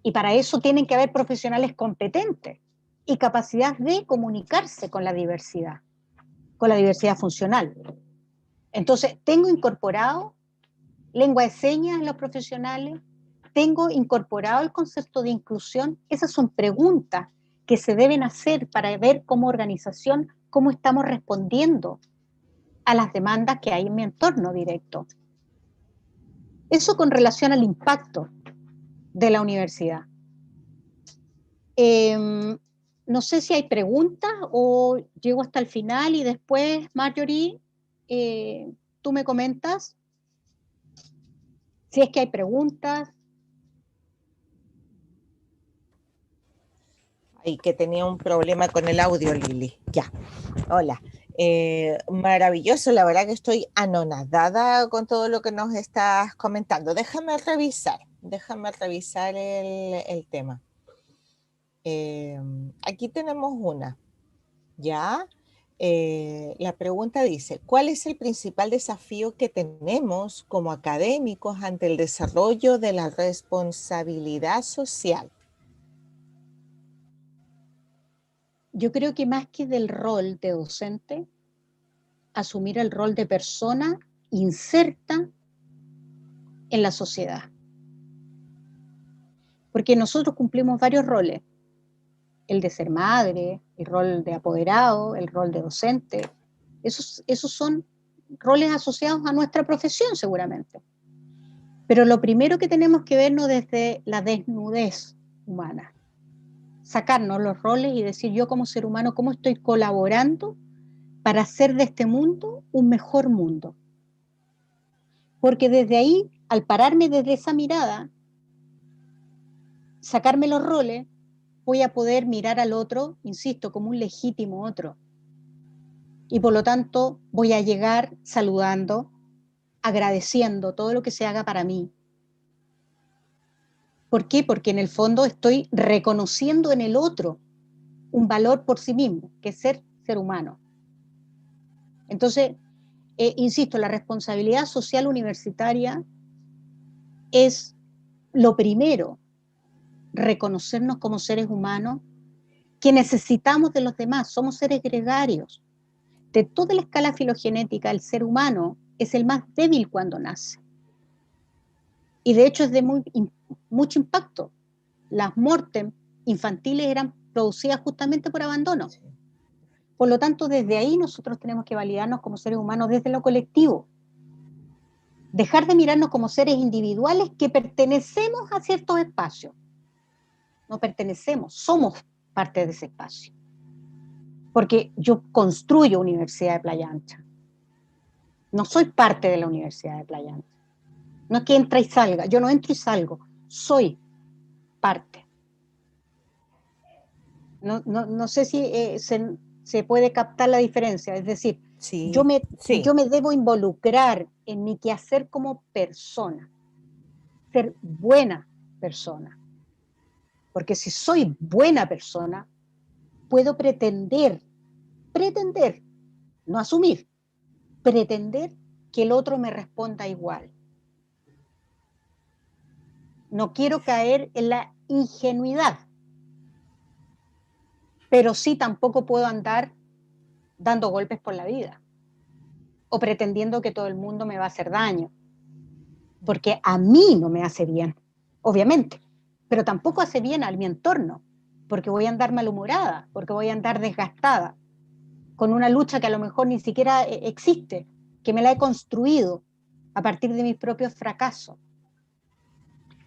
Y para eso tienen que haber profesionales competentes y capacidad de comunicarse con la diversidad funcional. Entonces, tengo incorporado lengua de señas en los profesionales, tengo incorporado el concepto de inclusión. Esas son preguntas que se deben hacer para ver como organización cómo estamos respondiendo a las demandas que hay en mi entorno directo. Eso con relación al impacto de la universidad. No sé si hay preguntas o llego hasta el final y después, Marjorie, tú me comentas si es que hay preguntas. Y que tenía un problema con el audio, Lili. Ya, hola. Maravilloso, la verdad que estoy anonadada con todo lo que nos estás comentando. Déjame revisar el tema. Eh, Aquí tenemos una, ¿ya? La pregunta dice, ¿cuál es el principal desafío que tenemos como académicos ante el desarrollo de la responsabilidad social? Yo creo que más que del rol de docente, asumir el rol de persona inserta en la sociedad. Porque nosotros cumplimos varios roles, el de ser madre, el rol de apoderado, el rol de docente. Esos son roles asociados a nuestra profesión seguramente. Pero lo primero que tenemos que vernos desde la desnudez humana, sacarnos los roles y decir yo como ser humano, cómo estoy colaborando para hacer de este mundo un mejor mundo. Porque desde ahí, al pararme desde esa mirada, sacarme los roles, voy a poder mirar al otro, insisto, como un legítimo otro. Y por lo tanto voy a llegar saludando, agradeciendo todo lo que se haga para mí. ¿Por qué? Porque en el fondo estoy reconociendo en el otro un valor por sí mismo, que es ser humano. Entonces, insisto, la responsabilidad social universitaria es lo primero, reconocernos como seres humanos que necesitamos de los demás, somos seres gregarios. De toda la escala filogenética, el ser humano es el más débil cuando nace. Y de hecho es de mucho impacto. Las muertes infantiles eran producidas justamente por abandono. Sí. Por lo tanto, desde ahí nosotros tenemos que validarnos como seres humanos desde lo colectivo. Dejar de mirarnos como seres individuales que pertenecemos a ciertos espacios. No pertenecemos, somos parte de ese espacio. Porque yo construyo Universidad de Playa Ancha. No soy parte de la Universidad de Playa Ancha. No es que entra y salga, yo no entro y salgo, soy parte. No sé si se puede captar la diferencia, es decir, Sí, sí. yo me debo involucrar en mi quehacer como persona, ser buena persona, porque si soy buena persona, puedo pretender, no asumir, pretender que el otro me responda igual. No quiero caer en la ingenuidad, pero sí tampoco puedo andar dando golpes por la vida o pretendiendo que todo el mundo me va a hacer daño, porque a mí no me hace bien, obviamente, pero tampoco hace bien a mi entorno, porque voy a andar malhumorada, porque voy a andar desgastada, con una lucha que a lo mejor ni siquiera existe, que me la he construido a partir de mis propios fracasos.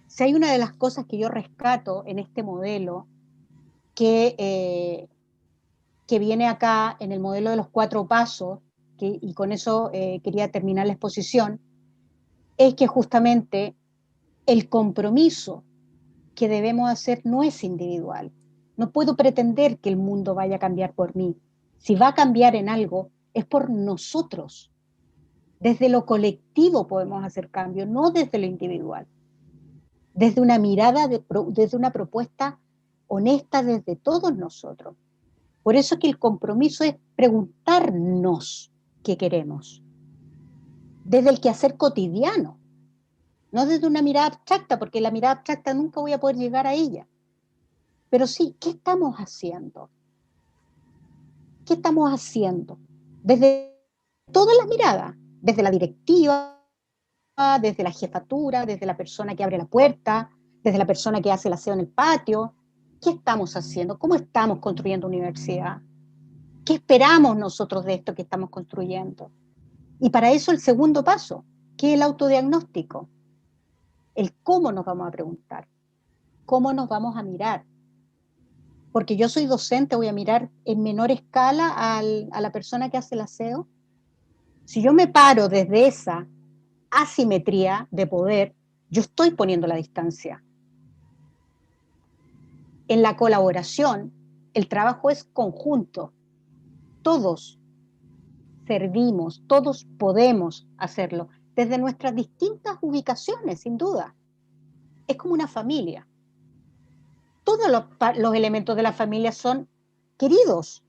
Si hay una de las cosas que yo rescato en este modelo, que viene acá en el modelo de los 4 pasos, y con eso quería terminar la exposición, es que justamente el compromiso que debemos hacer no es individual. No puedo pretender que el mundo vaya a cambiar por mí. Si va a cambiar en algo, es por nosotros. Desde lo colectivo podemos hacer cambio, no desde lo individual. Desde una mirada, desde una propuesta honesta desde todos nosotros. Por eso es que el compromiso es preguntarnos qué queremos. Desde el quehacer cotidiano, no desde una mirada abstracta, porque la mirada abstracta nunca voy a poder llegar a ella. Pero sí, ¿qué estamos haciendo? ¿Qué estamos haciendo? Desde todas las miradas, desde la directiva, desde la jefatura, desde la persona que abre la puerta, desde la persona que hace el aseo en el patio. ¿Qué estamos haciendo? ¿Cómo estamos construyendo universidad? ¿Qué esperamos nosotros de esto que estamos construyendo? Y para eso el segundo paso, que es el autodiagnóstico. El cómo nos vamos a preguntar, cómo nos vamos a mirar. Porque yo soy docente, voy a mirar en menor escala a la persona que hace el aseo. Si yo me paro desde esa asimetría de poder, yo estoy poniendo la distancia. En la colaboración, el trabajo es conjunto. Todos servimos, todos podemos hacerlo, desde nuestras distintas ubicaciones, sin duda. Es como una familia. Todos los elementos de la familia son queridos,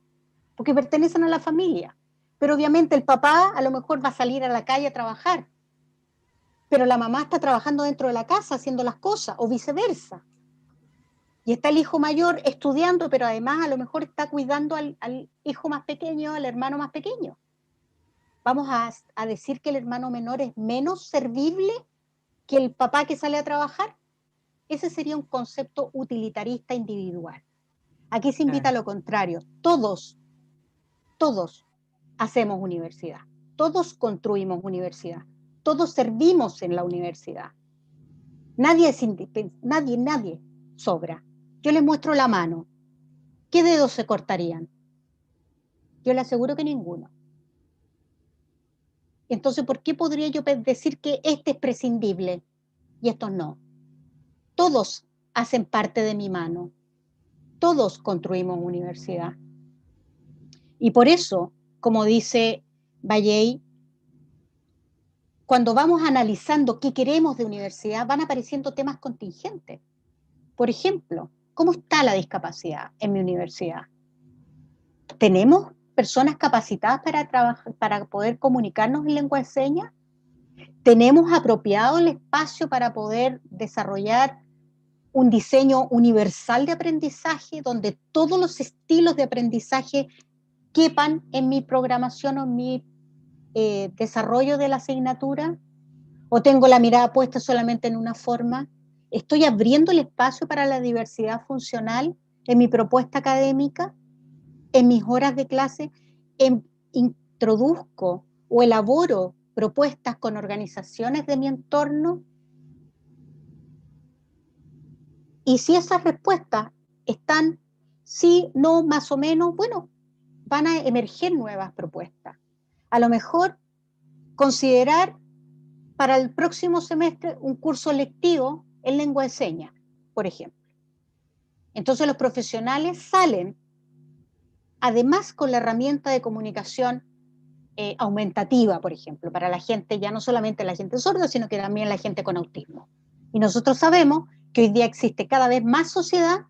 porque pertenecen a la familia. Pero obviamente el papá a lo mejor va a salir a la calle a trabajar, pero la mamá está trabajando dentro de la casa haciendo las cosas, o viceversa. Y está el hijo mayor estudiando, pero además a lo mejor está cuidando al hijo más pequeño, al hermano más pequeño. ¿Vamos a decir que el hermano menor es menos servible que el papá que sale a trabajar? Ese sería un concepto utilitarista individual. Aquí se invita a lo contrario. Todos hacemos universidad. Todos construimos universidad. Todos servimos en la universidad. Nadie es nadie sobra. Yo les muestro la mano. ¿Qué dedos se cortarían? Yo le aseguro que ninguno. Entonces, ¿por qué podría yo decir que este es prescindible y estos no? Todos hacen parte de mi mano. Todos construimos universidad. Y por eso, como dice Valley, cuando vamos analizando qué queremos de universidad, van apareciendo temas contingentes. Por ejemplo, ¿cómo está la discapacidad en mi universidad? ¿Tenemos personas capacitadas para trabajar, para poder comunicarnos en lengua de señas? ¿Tenemos apropiado el espacio para poder desarrollar un diseño universal de aprendizaje donde todos los estilos de aprendizaje quepan en mi programación o en mi desarrollo de la asignatura? ¿O tengo la mirada puesta solamente en una forma? ¿Estoy abriendo el espacio para la diversidad funcional en mi propuesta académica, en mis horas de clase? ¿Introduzco o elaboro propuestas con organizaciones de mi entorno? Y si esas respuestas están sí, no, más o menos, bueno, van a emerger nuevas propuestas. A lo mejor considerar para el próximo semestre un curso lectivo en lengua de señas, por ejemplo. Entonces los profesionales salen, además con la herramienta de comunicación aumentativa, por ejemplo, para la gente, ya no solamente la gente sorda, sino que también la gente con autismo. Y nosotros sabemos que hoy día existe cada vez más sociedad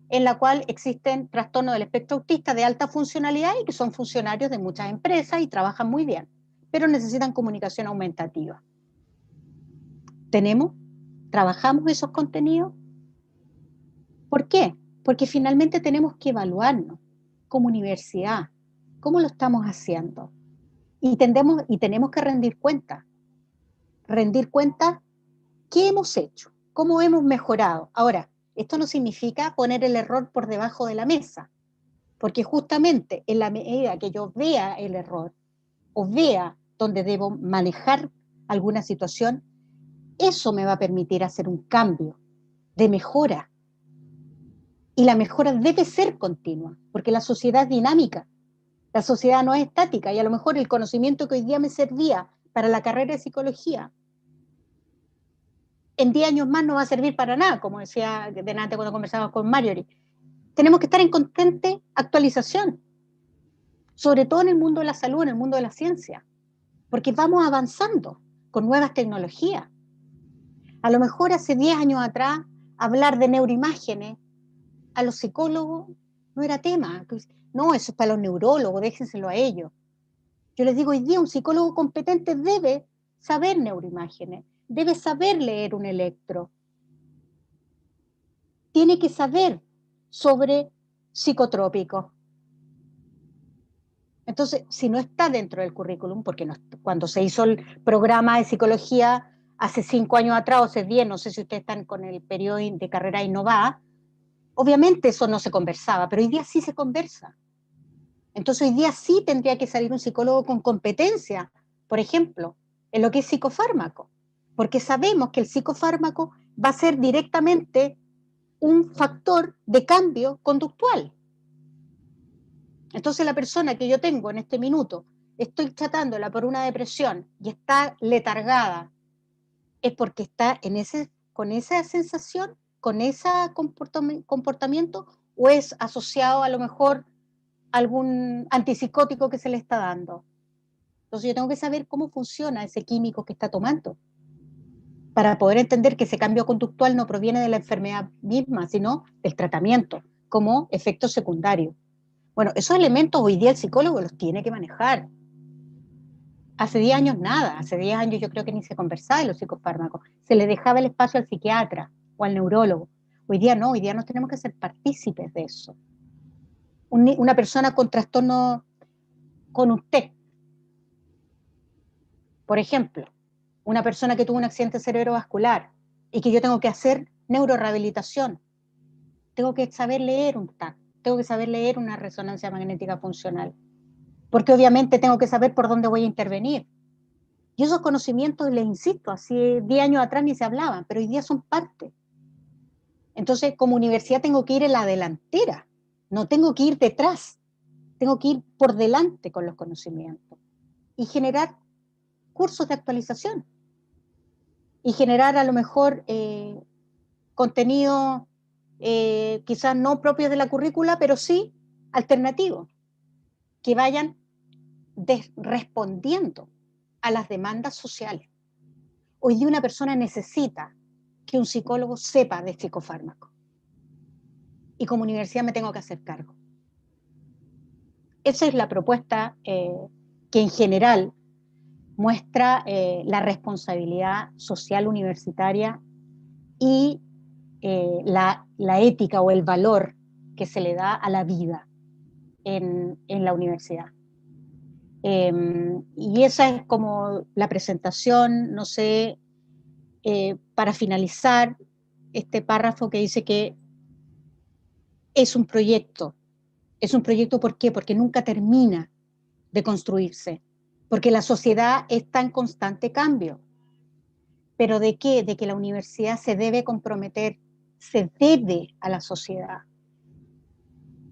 en la cual existen trastornos del espectro autista de alta funcionalidad y que son funcionarios de muchas empresas y trabajan muy bien, pero necesitan comunicación aumentativa. ¿Tenemos? ¿Trabajamos esos contenidos? ¿Por qué? Porque finalmente tenemos que evaluarnos como universidad, cómo lo estamos haciendo. Y tenemos que rendir cuenta qué hemos hecho, cómo hemos mejorado. Ahora, esto no significa poner el error por debajo de la mesa, porque justamente en la medida que yo vea el error o vea dónde debo manejar alguna situación, eso me va a permitir hacer un cambio de mejora. Y la mejora debe ser continua, porque la sociedad es dinámica, la sociedad no es estática, y a lo mejor el conocimiento que hoy día me servía para la carrera de psicología, en 10 años más no va a servir para nada, como decía delante cuando conversábamos con Marjorie. Tenemos que estar en constante actualización, sobre todo en el mundo de la salud, en el mundo de la ciencia, porque vamos avanzando con nuevas tecnologías. A lo mejor hace 10 años atrás, hablar de neuroimágenes a los psicólogos no era tema. No, eso es para los neurólogos, déjenselo a ellos. Yo les digo, hoy día un psicólogo competente debe saber neuroimágenes, debe saber leer un electro, tiene que saber sobre psicotrópicos. Entonces, si no está dentro del currículum, porque no, cuando se hizo el programa de psicología hace 5 años atrás o hace 10, no sé si ustedes están con el periodo de carrera Innova, obviamente eso no se conversaba, pero hoy día sí se conversa. Entonces hoy día sí tendría que salir un psicólogo con competencia, por ejemplo, en lo que es psicofármaco, porque sabemos que el psicofármaco va a ser directamente un factor de cambio conductual. Entonces la persona que yo tengo en este minuto, estoy tratándola por una depresión y está letargada, es porque está con esa sensación, con ese comportamiento, o es asociado a lo mejor a algún antipsicótico que se le está dando. Entonces yo tengo que saber cómo funciona ese químico que está tomando, para poder entender que ese cambio conductual no proviene de la enfermedad misma, sino del tratamiento, como efecto secundario. Bueno, esos elementos hoy día el psicólogo los tiene que manejar. Hace 10 años nada, hace 10 años yo creo que ni se conversaba de los psicofármacos, se le dejaba el espacio al psiquiatra o al neurólogo. Hoy día no, hoy día nos tenemos que ser partícipes de eso. Una persona con trastorno, con un TEC, por ejemplo, una persona que tuvo un accidente cerebrovascular y que yo tengo que hacer neurorehabilitación, tengo que saber leer un TAC, tengo que saber leer una resonancia magnética funcional, porque obviamente tengo que saber por dónde voy a intervenir. Y esos conocimientos, les insisto, hace 10 años atrás ni se hablaban, pero hoy día son parte. Entonces, como universidad tengo que ir en la delantera, no tengo que ir detrás, tengo que ir por delante con los conocimientos y generar cursos de actualización y generar a lo mejor contenido quizás no propios de la currícula, pero sí alternativos, que vayan respondiendo a las demandas sociales. Hoy día una persona necesita que un psicólogo sepa de psicofármacos y como universidad me tengo que hacer cargo. Esa es la propuesta que en general muestra la responsabilidad social universitaria y la ética o el valor que se le da a la vida en la universidad. Y esa es como la presentación, no sé, para finalizar este párrafo que dice que es un proyecto. Es un proyecto, ¿por qué? Porque nunca termina de construirse, porque la sociedad está en constante cambio. ¿Pero de qué? De que la universidad se debe comprometer, se debe a la sociedad.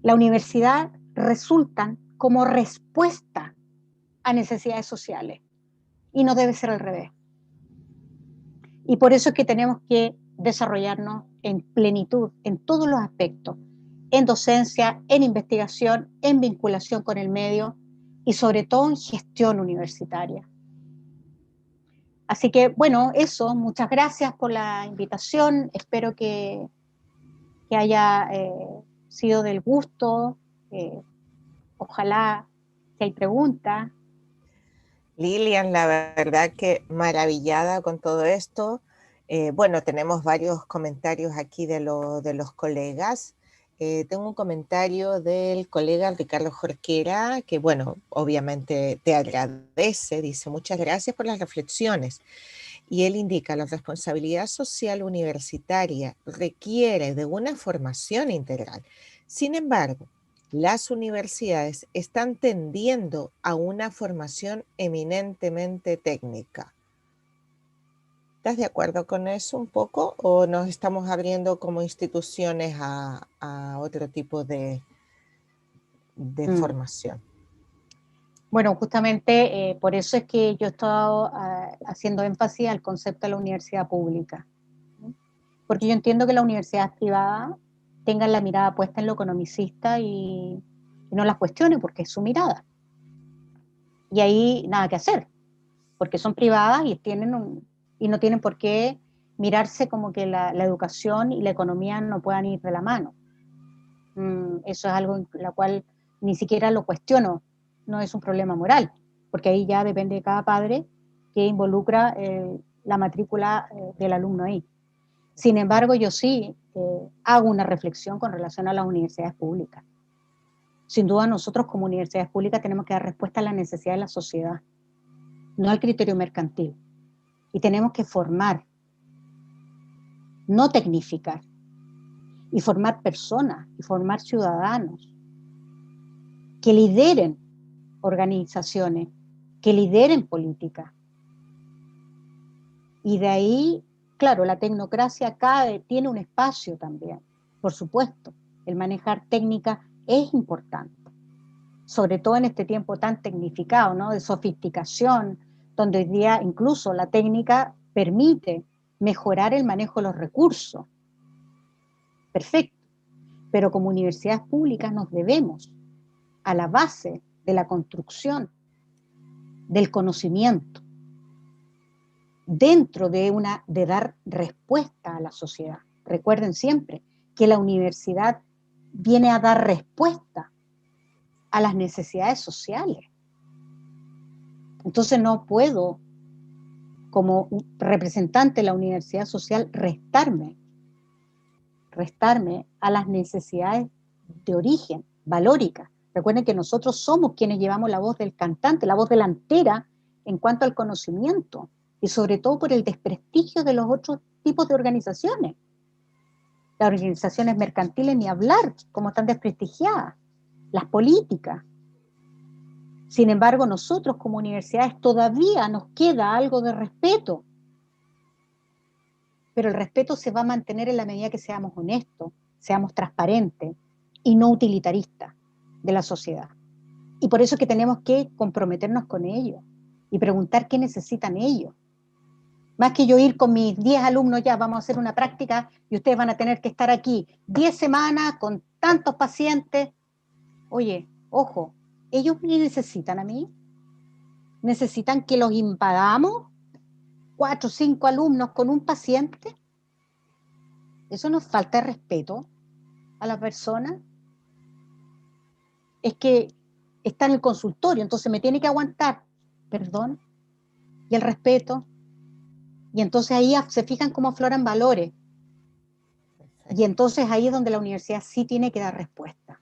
La universidad resulta como respuesta a necesidades sociales y no debe ser al revés. Y por eso es que tenemos que desarrollarnos en plenitud, en todos los aspectos, en docencia, en investigación, en vinculación con el medio y sobre todo en gestión universitaria. Así que, bueno, eso, muchas gracias por la invitación, espero que haya sido del gusto, eh, ojalá si hay preguntas. Lilian, la verdad que maravillada con todo esto. Bueno, tenemos varios comentarios aquí de los colegas. Tengo un comentario del colega Ricardo Jorquera, que bueno, obviamente te agradece, dice muchas gracias por las reflexiones. Y él indica, la responsabilidad social universitaria requiere de una formación integral. Sin embargo, las universidades están tendiendo a una formación eminentemente técnica. ¿Estás de acuerdo con eso un poco o nos estamos abriendo como instituciones a otro tipo de Mm. formación? Bueno, justamente por eso es que yo he estado haciendo énfasis al concepto de la universidad pública, ¿no? Porque yo entiendo que las universidades privadas tengan la mirada puesta en lo economicista y no las cuestione porque es su mirada. Y ahí nada que hacer, porque son privadas y no tienen por qué mirarse como que la educación y la economía no puedan ir de la mano. Eso es algo en la cual ni siquiera lo cuestiono, no es un problema moral, porque ahí ya depende de cada padre que involucra la matrícula del alumno ahí. Sin embargo, yo sí hago una reflexión con relación a las universidades públicas. Sin duda, nosotros como universidades públicas tenemos que dar respuesta a la necesidad de la sociedad, no al criterio mercantil. Y tenemos que formar, no tecnificar, y formar personas, y formar ciudadanos que lideren organizaciones, que lideren políticas. Y de ahí, claro, la tecnocracia acá tiene un espacio también, por supuesto. El manejar técnica es importante, sobre todo en este tiempo tan tecnificado, ¿no? De sofisticación, donde hoy día incluso la técnica permite mejorar el manejo de los recursos. Perfecto. Pero como universidades públicas nos debemos a la base de la construcción del conocimiento, dentro de dar respuesta a la sociedad. Recuerden siempre que la universidad viene a dar respuesta a las necesidades sociales. Entonces no puedo, como representante de la universidad social, restarme a las necesidades de origen, valóricas. Recuerden que nosotros somos quienes llevamos la voz del cantante, la voz delantera en cuanto al conocimiento, y sobre todo por el desprestigio de los otros tipos de organizaciones. Las organizaciones mercantiles ni hablar, como están desprestigiadas, las políticas. Sin embargo, nosotros como universidades todavía nos queda algo de respeto, pero el respeto se va a mantener en la medida que seamos honestos, seamos transparentes y no utilitaristas de la sociedad. Y por eso es que tenemos que comprometernos con ellos y preguntar qué necesitan ellos. Más que yo ir con mis 10 alumnos, ya vamos a hacer una práctica y ustedes van a tener que estar aquí 10 semanas con tantos pacientes. Oye, ojo, ¿ellos me necesitan a mí? ¿Necesitan que los invadamos 4 o 5 alumnos con un paciente? ¿Eso nos falta de respeto a la persona? Es que está en el consultorio, entonces me tiene que aguantar, perdón, y el respeto. Y entonces ahí se fijan cómo afloran valores. Y entonces ahí es donde la universidad sí tiene que dar respuesta.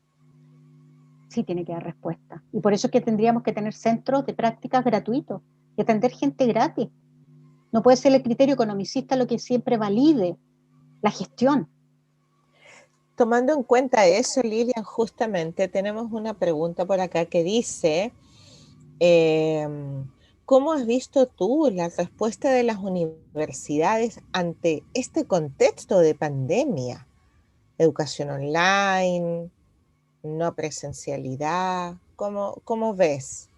Sí tiene que dar respuesta. Y por eso es que tendríamos que tener centros de prácticas gratuitos y atender gente gratis. No puede ser el criterio economicista lo que siempre valide la gestión. Tomando en cuenta eso, Lilian, justamente tenemos una pregunta por acá que dice, ¿cómo has visto tú la respuesta de las universidades ante este contexto de pandemia? Educación online, no presencialidad, ¿cómo ves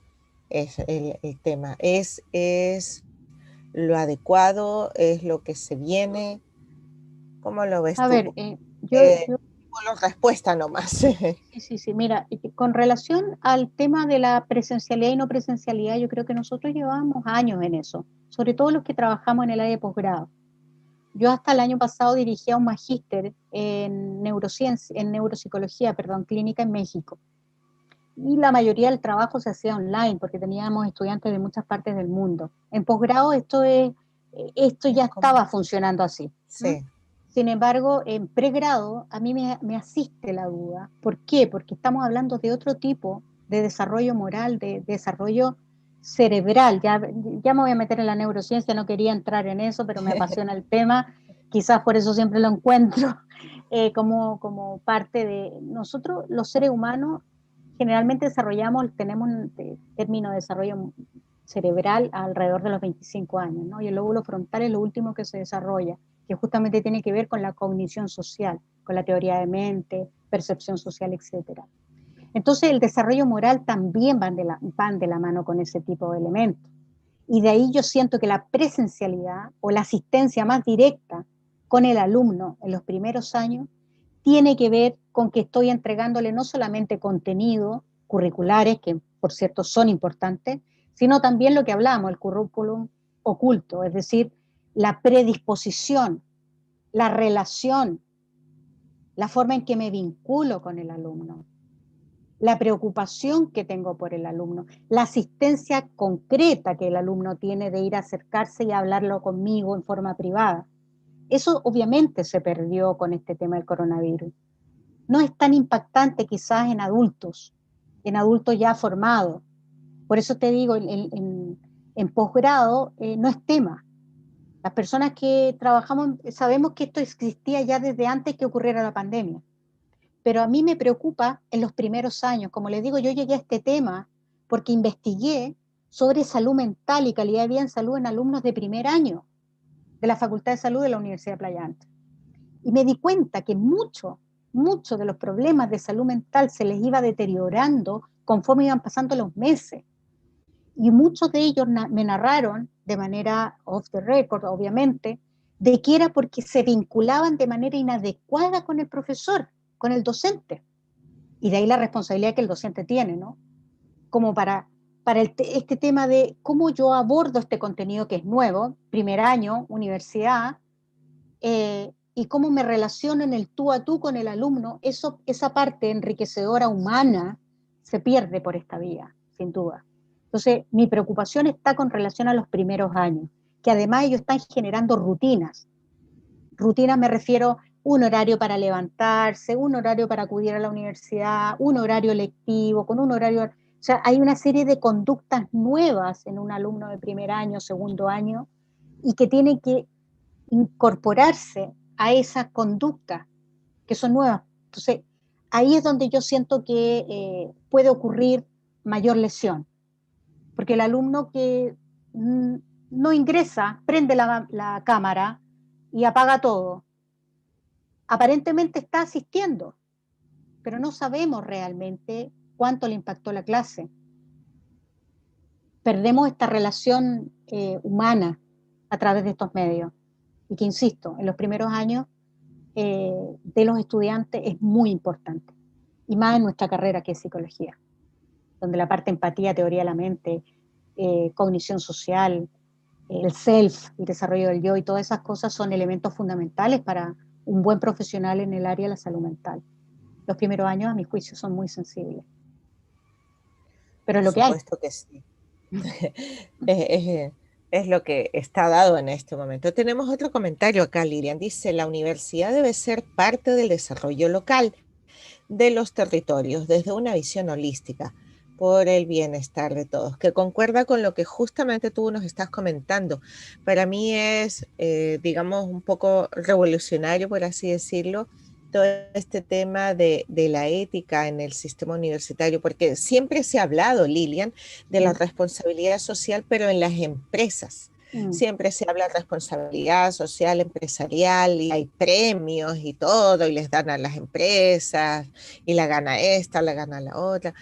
el tema? ¿Es lo adecuado? ¿Es lo que se viene? ¿Cómo lo ves A tú? ver, yo Solo respuesta nomás. sí, mira, con relación al tema de la presencialidad y no presencialidad, yo creo que nosotros llevamos años en eso, sobre todo los que trabajamos en el área de posgrado. Yo hasta el año pasado dirigía un magíster en neurociencia, en neuropsicología, perdón, clínica en México. Y la mayoría del trabajo se hacía online porque teníamos estudiantes de muchas partes del mundo. En posgrado esto ya estaba funcionando así. Sí. Sin embargo, en pregrado a mí me asiste la duda. ¿Por qué? Porque estamos hablando de otro tipo de desarrollo moral, de desarrollo cerebral. Ya me voy a meter en la neurociencia, no quería entrar en eso, pero me apasiona el tema. Quizás por eso siempre lo encuentro como parte de nosotros, los seres humanos, generalmente tenemos un término de desarrollo cerebral alrededor de los 25 años, ¿no? Y el lóbulo frontal es lo último que se desarrolla, que justamente tiene que ver con la cognición social, con la teoría de mente, percepción social, etc. Entonces el desarrollo moral también van de la mano con ese tipo de elementos. Y de ahí yo siento que la presencialidad o la asistencia más directa con el alumno en los primeros años tiene que ver con que estoy entregándole no solamente contenido curriculares, que por cierto son importantes, sino también lo que hablamos, el currículum oculto, es decir, la predisposición, la relación, la forma en que me vinculo con el alumno, la preocupación que tengo por el alumno, la asistencia concreta que el alumno tiene de ir a acercarse y hablarlo conmigo en forma privada. Eso obviamente se perdió con este tema del coronavirus. No es tan impactante quizás en adultos ya formados. Por eso te digo, en posgrado no es tema. Las personas que trabajamos sabemos que esto existía ya desde antes que ocurriera la pandemia. Pero a mí me preocupa en los primeros años. Como les digo, yo llegué a este tema porque investigué sobre salud mental y calidad de vida en salud en alumnos de primer año de la Facultad de Salud de la Universidad de Playa Ancha. Y me di cuenta que muchos de los problemas de salud mental se les iba deteriorando conforme iban pasando los meses. Y muchos de ellos me narraron, de manera off the record, obviamente, de que era porque se vinculaban de manera inadecuada con el profesor, con el docente. Y de ahí la responsabilidad que el docente tiene, ¿no? Como para para este tema de cómo yo abordo este contenido que es nuevo, primer año, universidad, y cómo me relaciono en el tú a tú con el alumno, esa parte enriquecedora humana se pierde por esta vía, sin duda. Entonces, mi preocupación está con relación a los primeros años, que además ellos están generando rutinas. Rutinas me refiero un horario para levantarse, un horario para acudir a la universidad, un horario lectivo, con un horario... O sea, hay una serie de conductas nuevas en un alumno de primer año, segundo año, y que tiene que incorporarse a esas conductas que son nuevas. Entonces, ahí es donde yo siento que puede ocurrir mayor lesión, porque el alumno que no ingresa, prende la cámara y apaga todo, aparentemente está asistiendo, pero no sabemos realmente cuánto le impactó la clase. Perdemos esta relación humana a través de estos medios. Y que, insisto, en los primeros años de los estudiantes es muy importante. Y más en nuestra carrera que es psicología, donde la parte empatía, teoría de la mente, cognición social, el self, el desarrollo del yo y todas esas cosas son elementos fundamentales para un buen profesional en el área de la salud mental. Los primeros años, a mi juicio, son muy sensibles. Pero es Por lo que hay. supuesto que sí. Es, es lo que está dado en este momento. Tenemos otro comentario acá, Lilian. Dice, la universidad debe ser parte del desarrollo local de los territorios desde una visión holística por el bienestar de todos, que concuerda con lo que justamente tú nos estás comentando. Para mí es, digamos, un poco revolucionario, por así decirlo, todo este tema de la ética en el sistema universitario, porque siempre se ha hablado, Lilian, de la responsabilidad social, pero en las empresas. Siempre se habla de responsabilidad social, empresarial, y hay premios y todo, y les dan a las empresas, y la gana esta, la gana la otra.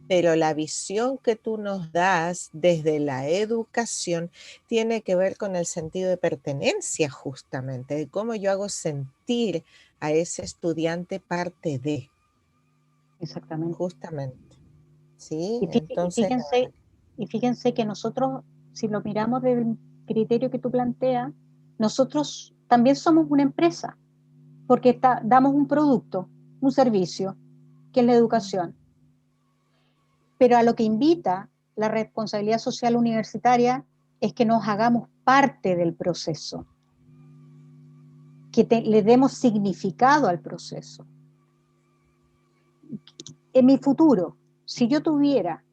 Pero la visión que tú nos das desde la educación tiene que ver con el sentido de pertenencia justamente, de cómo yo hago sentir a ese estudiante parte de, Exactamente. justamente. ¿Sí? Y, Entonces, y fíjense que nosotros, si lo miramos del criterio que tú planteas, nosotros también somos una empresa, porque damos un producto, un servicio, que es la educación. Pero a lo que invita la responsabilidad social universitaria es que nos hagamos parte del proceso, que le demos significado al proceso. En mi futuro, si yo tuviera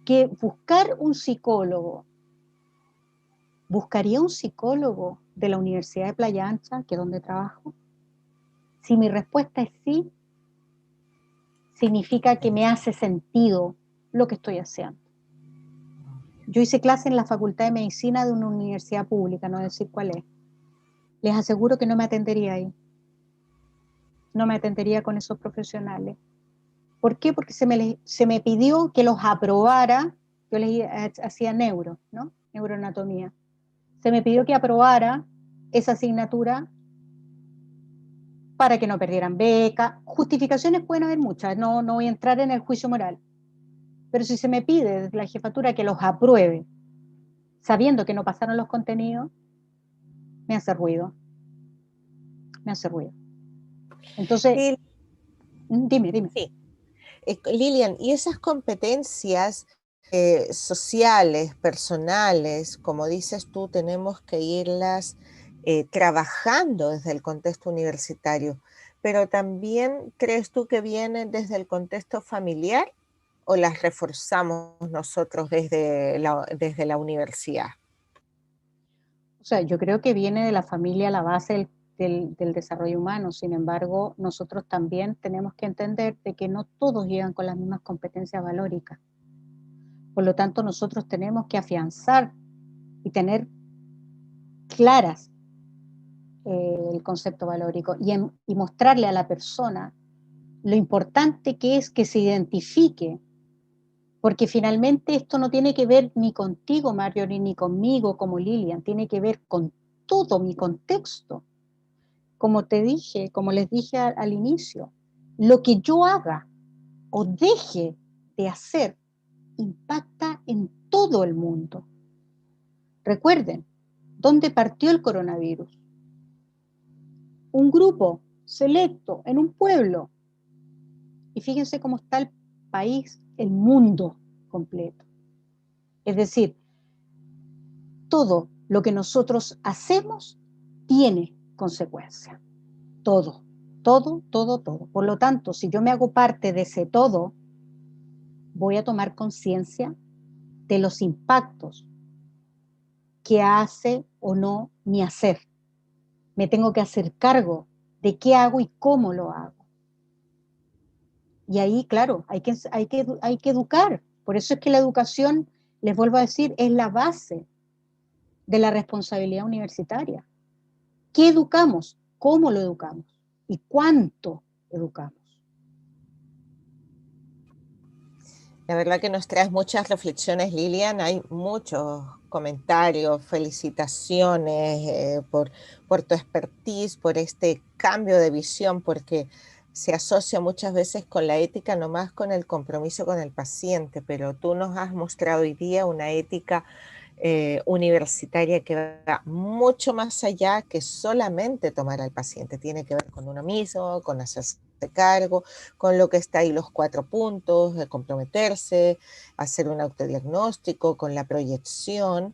que buscar un psicólogo, ¿buscaría un psicólogo de la Universidad de Playa Ancha, que es donde trabajo? Si mi respuesta es sí, significa que me hace sentido lo que estoy haciendo. Yo hice clase en la Facultad de Medicina de una universidad pública, no decir cuál es. Les aseguro que no me atendería ahí. No me atendería con esos profesionales. ¿Por qué? Porque se me pidió que los aprobara. Yo les hacía ¿no? Neuroanatomía. Se me pidió que aprobara esa asignatura para que no perdieran beca. Justificaciones pueden haber muchas, no voy a entrar en el juicio moral. Pero si se me pide desde la jefatura que los apruebe, sabiendo que no pasaron los contenidos, me hace ruido. Me hace ruido. Entonces, sí, dime. sí. Lilian, ¿y esas competencias sociales, personales, como dices tú, tenemos que irlas trabajando desde el contexto universitario, pero también crees tú que vienen desde el contexto familiar o las reforzamos nosotros desde la universidad? O sea, yo creo que viene de la familia la base del desarrollo humano. Sin embargo, nosotros también tenemos que entender de que no todos llegan con las mismas competencias valóricas. Por lo tanto, nosotros tenemos que afianzar y tener claras el concepto valórico y mostrarle a la persona lo importante que es que se identifique, porque finalmente esto no tiene que ver ni contigo, Marjorie, ni conmigo como Lilian, tiene que ver con todo mi contexto. Como te dije, como les dije al inicio, lo que yo haga o deje de hacer impacta en todo el mundo. Recuerden, ¿dónde partió el coronavirus? Un grupo selecto en un pueblo. Y fíjense cómo está el país, el mundo completo. Es decir, todo lo que nosotros hacemos tiene consecuencias. Todo, todo, todo, todo. Por lo tanto, si yo me hago parte de ese todo, voy a tomar conciencia de los impactos que hace o no mi hacer. Me tengo que hacer cargo de qué hago y cómo lo hago. Y ahí, claro, hay que educar. Por eso es que la educación, les vuelvo a decir, es la base de la responsabilidad universitaria. ¿Qué educamos? ¿Cómo lo educamos? ¿Y cuánto educamos? La verdad que nos traes muchas reflexiones, Lilian. Hay muchos comentarios, felicitaciones por tu expertise, por este cambio de visión, porque se asocia muchas veces con la ética, no más con el compromiso con el paciente, pero tú nos has mostrado hoy día una ética universitaria que va mucho más allá que solamente tomar al paciente. Tiene que ver con uno mismo, con hacerse cargo, con lo que está ahí los 4 puntos, de comprometerse, hacer un autodiagnóstico, con la proyección,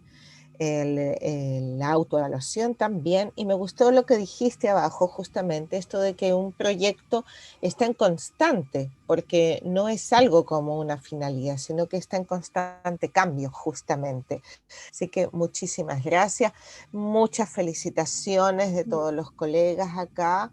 la autoevaluación también. Y me gustó lo que dijiste abajo, justamente esto de que un proyecto está en constante, porque no es algo como una finalidad, sino que está en constante cambio, justamente. Así que muchísimas gracias, muchas felicitaciones de todos los colegas acá,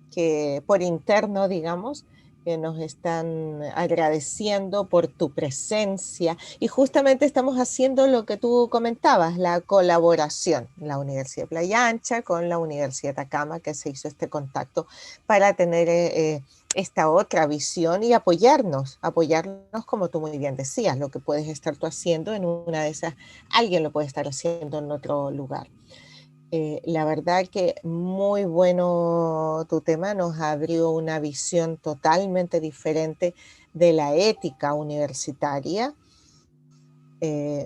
que por interno, digamos, que nos están agradeciendo por tu presencia. Y justamente estamos haciendo lo que tú comentabas, la colaboración, la Universidad de Playa Ancha con la Universidad de Atacama, que se hizo este contacto para tener esta otra visión y apoyarnos como tú muy bien decías, lo que puedes estar tú haciendo en una de esas, alguien lo puede estar haciendo en otro lugar. La verdad que muy bueno tu tema, nos abrió una visión totalmente diferente de la ética universitaria.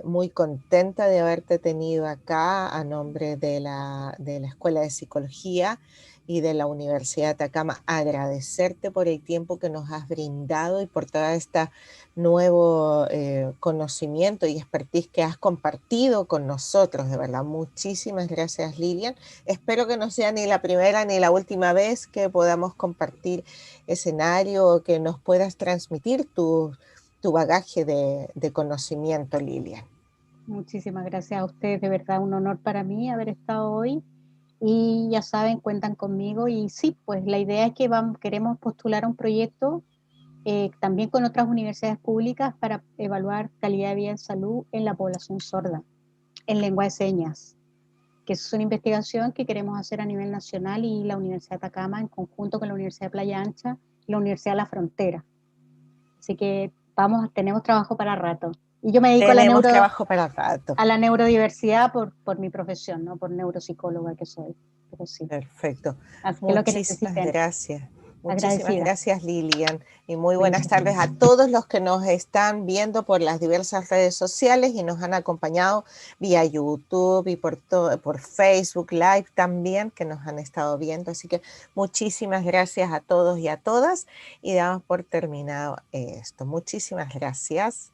Muy contenta de haberte tenido acá a nombre de la Escuela de Psicología y de la Universidad de Atacama. Agradecerte por el tiempo que nos has brindado y por todo este nuevo conocimiento y expertise que has compartido con nosotros. De verdad, muchísimas gracias, Lilian. Espero que no sea ni la primera ni la última vez que podamos compartir escenario o que nos puedas transmitir tu bagaje de conocimiento, Lilian. Muchísimas gracias a ustedes, de verdad un honor para mí haber estado hoy y ya saben, cuentan conmigo y sí, pues la idea es que queremos postular a un proyecto también con otras universidades públicas para evaluar calidad de vida en salud en la población sorda, en lengua de señas, que es una investigación que queremos hacer a nivel nacional y la Universidad de Atacama en conjunto con la Universidad de Playa Ancha y la Universidad de La Frontera. Así que tenemos trabajo para rato. Y yo me dedico Tenemos trabajo para rato. a la neurodiversidad por mi profesión, no por neuropsicóloga que soy. Pero sí. Perfecto. Así que lo que Muchísimas necesiten. gracias. Muchísimas Agradecida. gracias, Lilian. Y muy Bueno, buenas tardes a todos los que nos están viendo por las diversas redes sociales y nos han acompañado vía YouTube y por Facebook Live también, que nos han estado viendo. Así que muchísimas gracias a todos y a todas. Y damos por terminado esto. Muchísimas gracias.